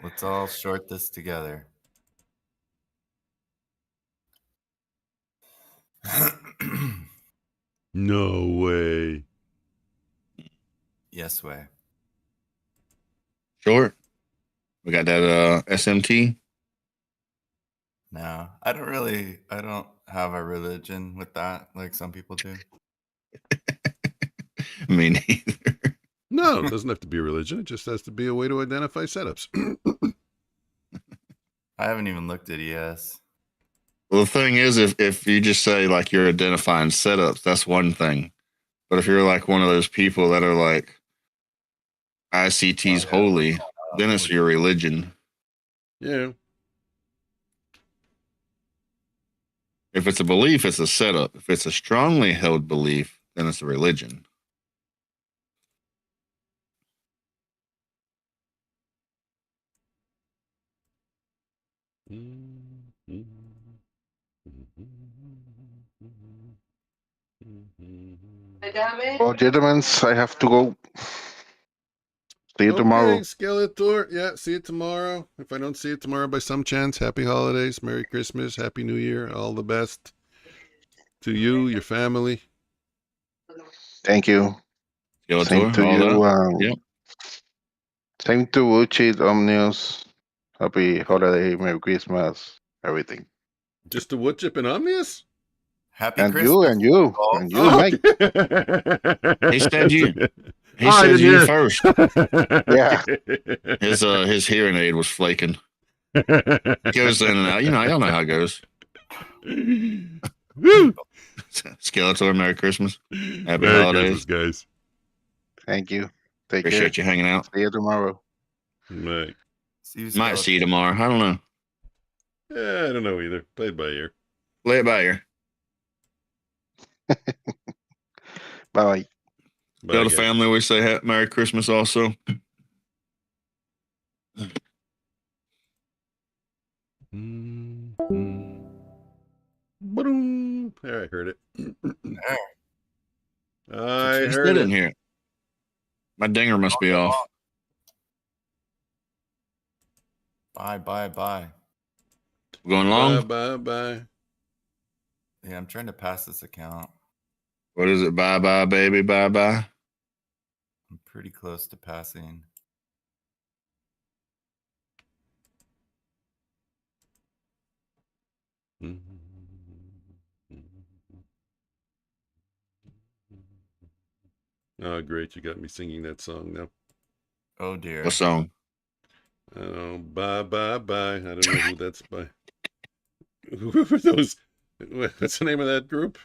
Let's all short this together. No way. Yes way. Short. We got that SMT. No, I don't have a religion with that like some people do. Me neither. No, it doesn't have to be a religion. It just has to be a way to identify setups. I haven't even looked at ES. Well, the thing is, if you just say like you're identifying setups, that's one thing. But if you're like one of those people that are like ICT's holy, then it's your religion. Yeah. If it's a belief, it's a setup. If it's a strongly held belief, then it's a religion. Well, gentlemen, I have to go. See you tomorrow. Okay, Skeletor. Yeah, see you tomorrow. If I don't see you tomorrow by some chance, happy holidays, Merry Christmas, Happy New Year, all the best to you, your family. Thank you. Skeletor, Same to all you. that. Yep. Same to Uchi, Omnius. Happy holiday, Merry Christmas, everything. Just a wood chip and Omnius? Happy And Christmas. you, Mike. He said you. He Oh, I said didn't you hear. first. Yeah. His hearing aid was flaking. It goes in and out. Y'all know how it goes. Woo! Skeletor, Merry Christmas. Happy Merry holidays. Christmas, guys. Thank you. Take Appreciate care. you hanging out. See you tomorrow. Right. See you, Might see you tomorrow. I don't know. Yeah, I don't know either. Play it by ear. Play it by ear. Bye-bye. Tell the guys. family we say Merry Christmas also. Ba-dum. There, I heard it. I Still heard didn't it. hear it. My dinger must be off. Bye, bye, bye. We're going long? Bye. Yeah, I'm trying to pass this account. What is it? Bye, baby. Bye. I'm pretty close to passing. Oh, great. You got me singing that song now. Oh, dear. What song? Oh, bye. I don't know who that's by. Who are those? What's the name of that group?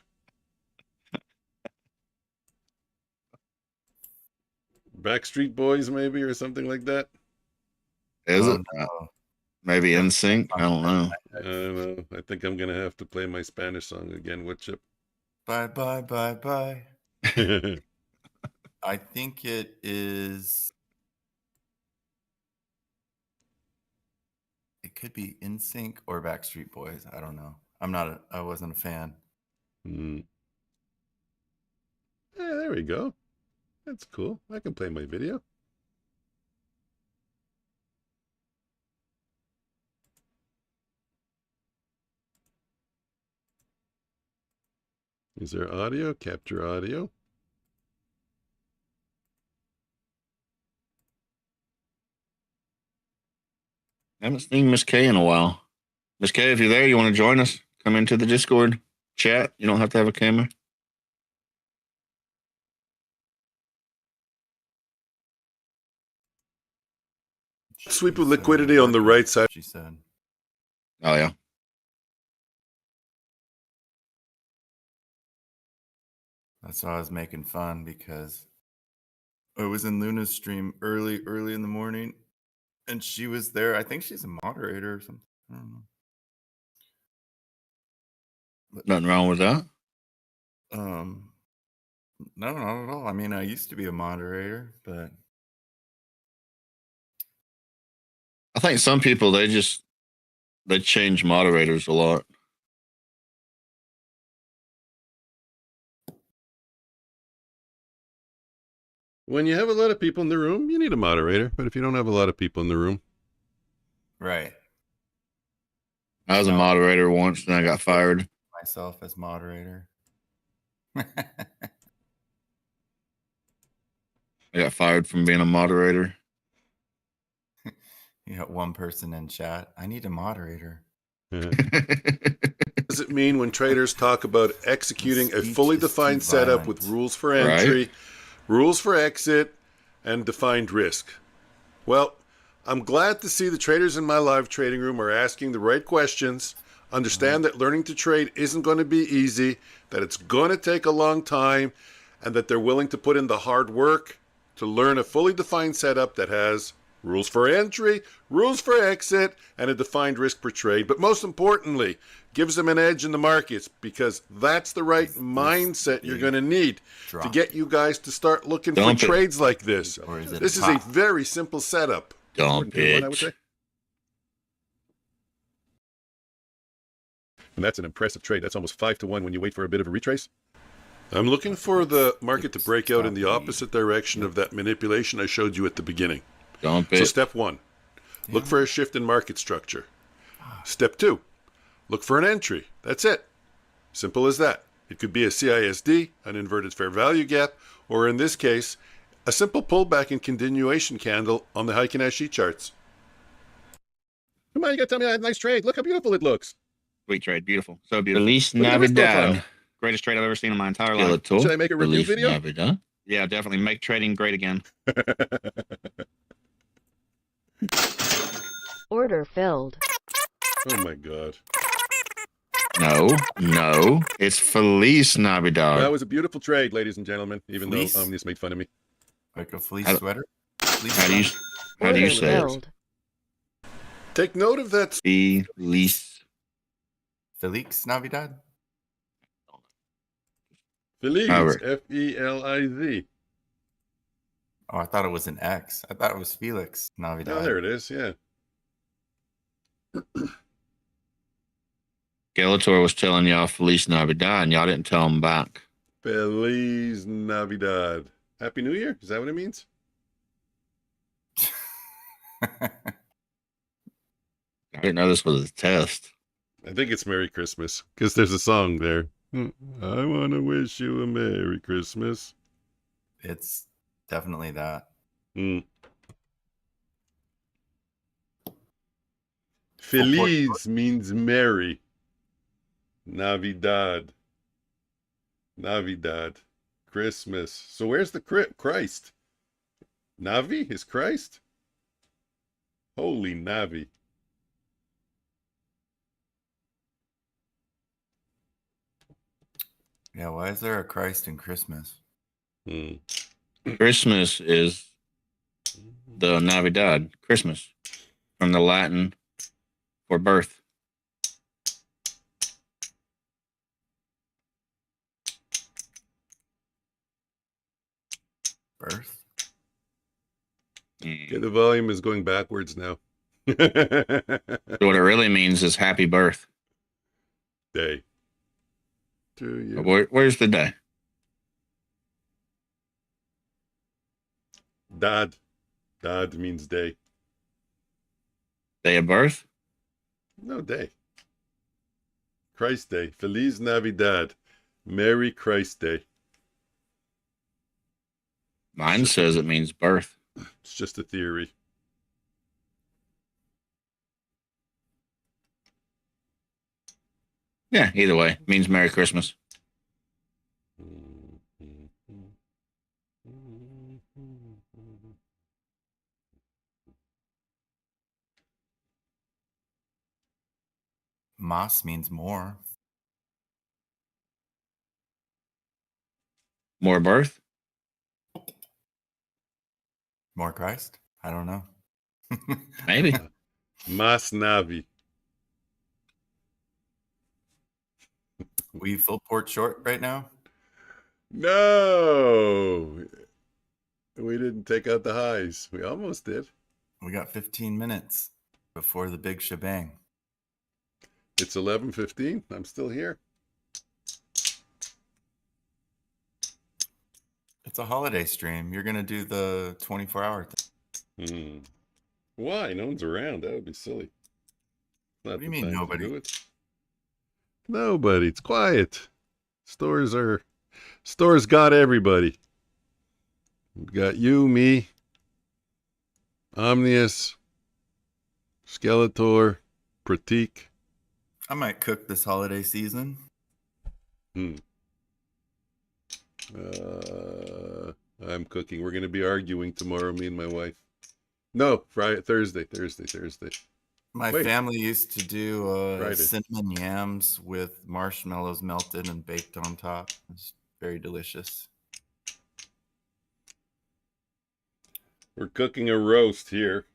Backstreet Boys, maybe, or something like that? Is it? No. Maybe NSYNC? I don't know. I don't know. I think I'm going to have to play my Spanish song again. What, Chip? Bye. I think it is. It could be NSYNC or Backstreet Boys. I don't know. I wasn't a fan. Yeah, there we go. That's cool. I can play my video. Is there audio? Capture audio. I haven't seen Miss K in a while. Miss K, if you're there, you want to join us? Come into the Discord chat. You don't have to have a camera. Sweep of liquidity on the right side. She said. Oh, yeah. That's why I was making fun, because I was in Luna's stream early in the morning, and she was there. I think she's a moderator or something. I don't know. But, Nothing wrong with that. no, not at all. I mean, I used to be a moderator, but I think some people, they change moderators a lot. When you have a lot of people in the room, you need a moderator. But if you don't have a lot of people in the room. right. I was a moderator once, and I got fired. Myself as moderator. I got fired from being a moderator. You got one person in chat. I need a moderator. What does it mean when traders talk about executing a fully defined setup with rules for entry, rules for exit, and defined risk? Well, I'm glad to see the traders in my live trading room are asking the right questions, understand that learning to trade isn't going to be easy, that it's going to take a long time, and that they're willing to put in the hard work to learn a fully defined setup that has rules for entry, rules for exit, and a defined risk per trade. But most importantly, gives them an edge in the markets, because that's the right mindset you're going to need to get you guys to start looking for trades like this. This is a very simple setup. Dump it. I would say. And that's an impressive trade. That's almost 5-1 when you wait for a bit of a retrace. I'm looking for the market to break out in the opposite direction of that manipulation I showed you at the beginning. Dump it. So step 1, look for a shift in market structure. Step 2, look for an entry. That's it. Simple as that. It could be a CISD, an inverted fair value gap, or in this case, a simple pullback and continuation candle on the Heiken SE charts. Come on, you gotta tell me I had a nice trade. Look how beautiful it looks. Sweet trade. Beautiful. So beautiful. Feliz Navidad. Greatest trade I've ever seen in my entire life. Should I make a review video? Navidad. Yeah, definitely. Make trading great again. Order filled. Oh my God. No. It's Feliz Navidad. That was a beautiful trade, ladies and gentlemen, even though Omnius made fun of me. Like a fleece How- sweater? Fleece How do you sweater? how do you Order say it? filled. Take note of that. Feliz. Felix Navidad? Feliz, However. Feliz. Oh, I thought it was an X. I thought it was Felix Navidad. Oh, there it is. Yeah. Skeletor was telling y'all Feliz Navidad, and y'all didn't tell him back. Feliz Navidad. Happy New Year. Is that what it means? I didn't know this was a test. I think it's Merry Christmas because there's a song there. I want to wish you a Merry Christmas. It's definitely that. Feliz means merry. Navidad. Christmas. So where's the Christ? Navi is Christ? Holy Navi. Yeah, why is there a Christ in Christmas? Christmas is the Navidad, Christmas, from the Latin for birth. Birth? Okay, the volume is going backwards now. So what it really means is happy birth. Day. To you. Where's the day? Dad. Dad means day. Day of birth? No, day. Christ Day. Feliz Navidad. Merry Christ Day. Mine says it means birth. It's just a theory. Yeah, either way, means Merry Christmas. Mas means more. More birth? More Christ? I don't know. Maybe. Mas Navi. We full port short right now? No. We didn't take out the highs. We almost did. We got 15 minutes before the big shebang. It's 11:15. I'm still here. It's a holiday stream. You're going to do the 24-hour thing. Why? No one's around. That would be silly. What do you mean nobody? Nobody. It's quiet. Stores got everybody. We've got you, me, Omnius, Skeletor, Pratik. I might cook this holiday season. I'm cooking. We're going to be arguing tomorrow, me and my wife. No, Thursday. My family used to do Friday. cinnamon yams with marshmallows melted and baked on top. It's very delicious. We're cooking a roast here.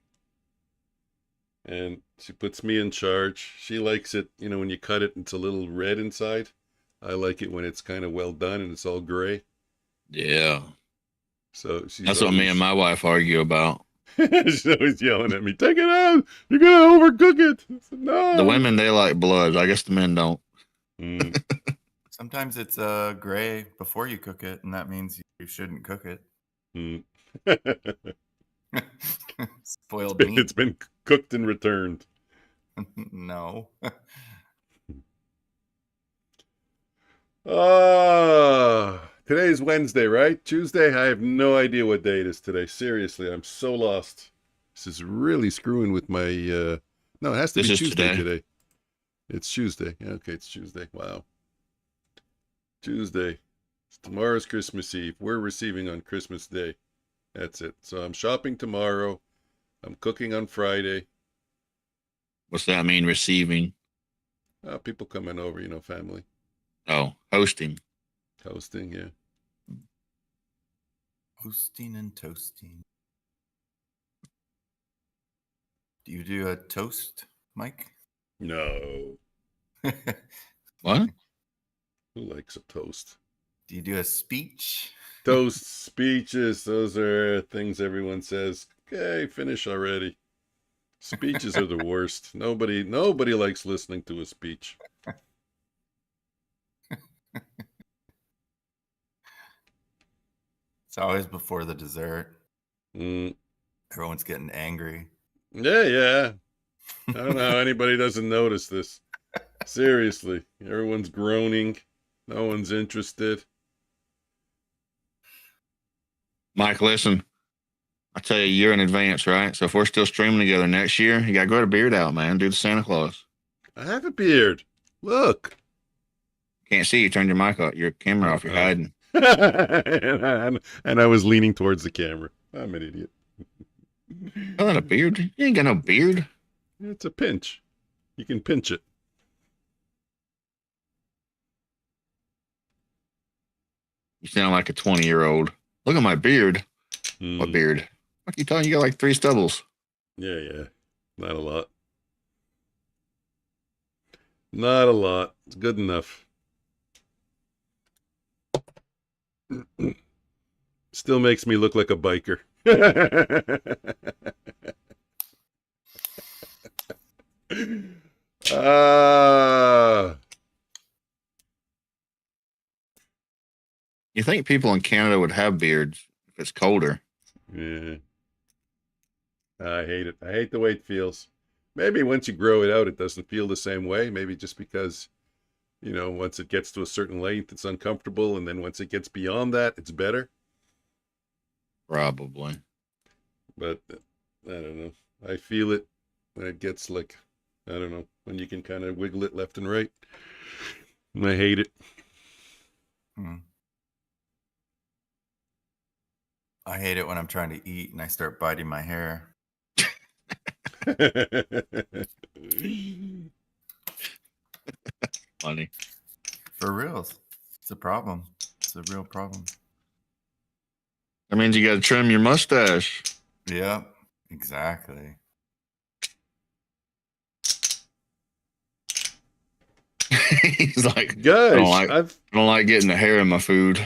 And she puts me in charge. She likes it, when you cut it, it's a little red inside. I like it when it's kind of well done and it's all gray. Yeah. So that's what me and my wife argue about. She's always yelling at me, take it out. You're going to overcook it. I said, no. The women, they like blood. I guess the men don't. Sometimes it's gray before you cook it, and that means you shouldn't cook it. Spoiled meat. It's been cooked and returned. No. Today's Wednesday, right? Tuesday? I have no idea what day it is today. Seriously, I'm so lost. This is really screwing with my... No, it has to be Tuesday today. It's Tuesday. Okay, it's Tuesday. Wow. Tuesday. Tomorrow's Christmas Eve. We're receiving on Christmas Day. That's it. So I'm shopping tomorrow. I'm cooking on Friday. What's that mean, receiving? People coming over, family. Oh, hosting. Hosting, yeah. Hosting and toasting. Do you do a toast, Mike? No. What? Who likes a toast? Do you do a speech? Toast, speeches, those are things everyone says. Okay, finish already. Speeches are the worst. Nobody likes listening to a speech. It's always before the dessert. Mm. Everyone's getting angry. Yeah. I don't know how anybody doesn't notice this. Seriously, everyone's groaning. No one's interested. Mike, listen. I tell you a year in advance, right? So if we're still streaming together next year, you gotta grow the beard out, man. Do the Santa Claus. I have a beard. Look. Can't see you. Turned your mic off, your camera off. You're hiding. and I was leaning towards the camera. I'm an idiot. Oh, not a beard. You ain't got no beard. It's a pinch. You can pinch it. You sound like a 20-year-old. Look at my beard. What beard? What are you talking? You got like 3 stubbles. Yeah. Not a lot. Not a lot. It's good enough. Still makes me look like a biker. You think people in Canada would have beards if it's colder? Yeah. I hate it. I hate the way it feels. Maybe once you grow it out, it doesn't feel the same way. Maybe just because, once it gets to a certain length, it's uncomfortable. And then once it gets beyond that, it's better. Probably. But I don't know. I feel it when it gets like, I don't know, when you can kind of wiggle it left and right. And I hate it. I hate it when I'm trying to eat and I start biting my hair. Funny. For reals. It's a problem. It's a real problem. That means you got to trim your mustache. Yep, exactly. He's like, guys, I don't like getting the hair in my food.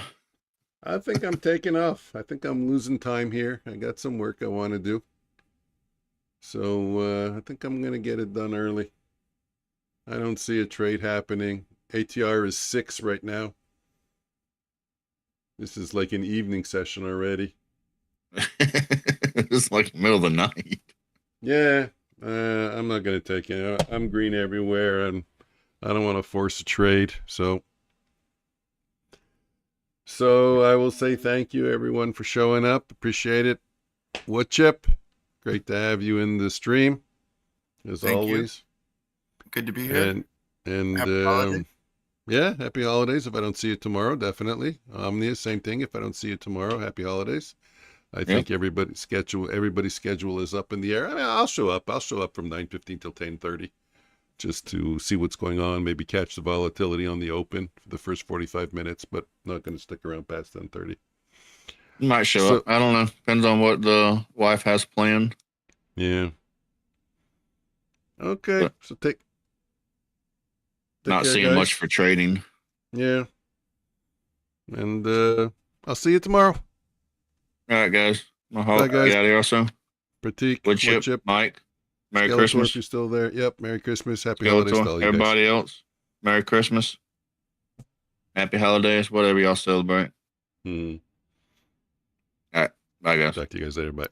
I think I'm taking off. I think I'm losing time here. I got some work I want to do. So I think I'm going to get it done early. I don't see a trade happening. ATR is 6 right now. This is like an evening session already. It's like the middle of the night. Yeah, I'm not going to take it. I'm green everywhere, and I don't want to force a trade. So I will say thank you, everyone, for showing up. Appreciate it. What Chip? Great to have you in the stream, as Thank always. You. Good to be here. And happy holidays. Yeah, happy holidays. If I don't see you tomorrow, definitely. Omnius, same thing. If I don't see you tomorrow, happy holidays. I think everybody's schedule is up in the air. I mean, I'll show up. I'll show up from 9:15 till 10:30, just to see what's going on. Maybe catch the volatility on the open for the first 45 minutes, but not going to stick around past 10:30. You might show up. I don't know. Depends on what the wife has planned. Yeah. Okay. But so take not care, seeing guys. much for trading. Yeah. And I'll see you tomorrow. All right, guys. I hope guys. get out of here also. Pratik, Wood Chip, Mike. Merry Skeletor, Christmas. if you're still there. Yep. Merry Christmas. Happy Skeletor, holidays to all you everybody guys. else. Merry Christmas. Happy holidays. Whatever y'all celebrate. All right. Bye, guys. Talk to you guys later. Bye.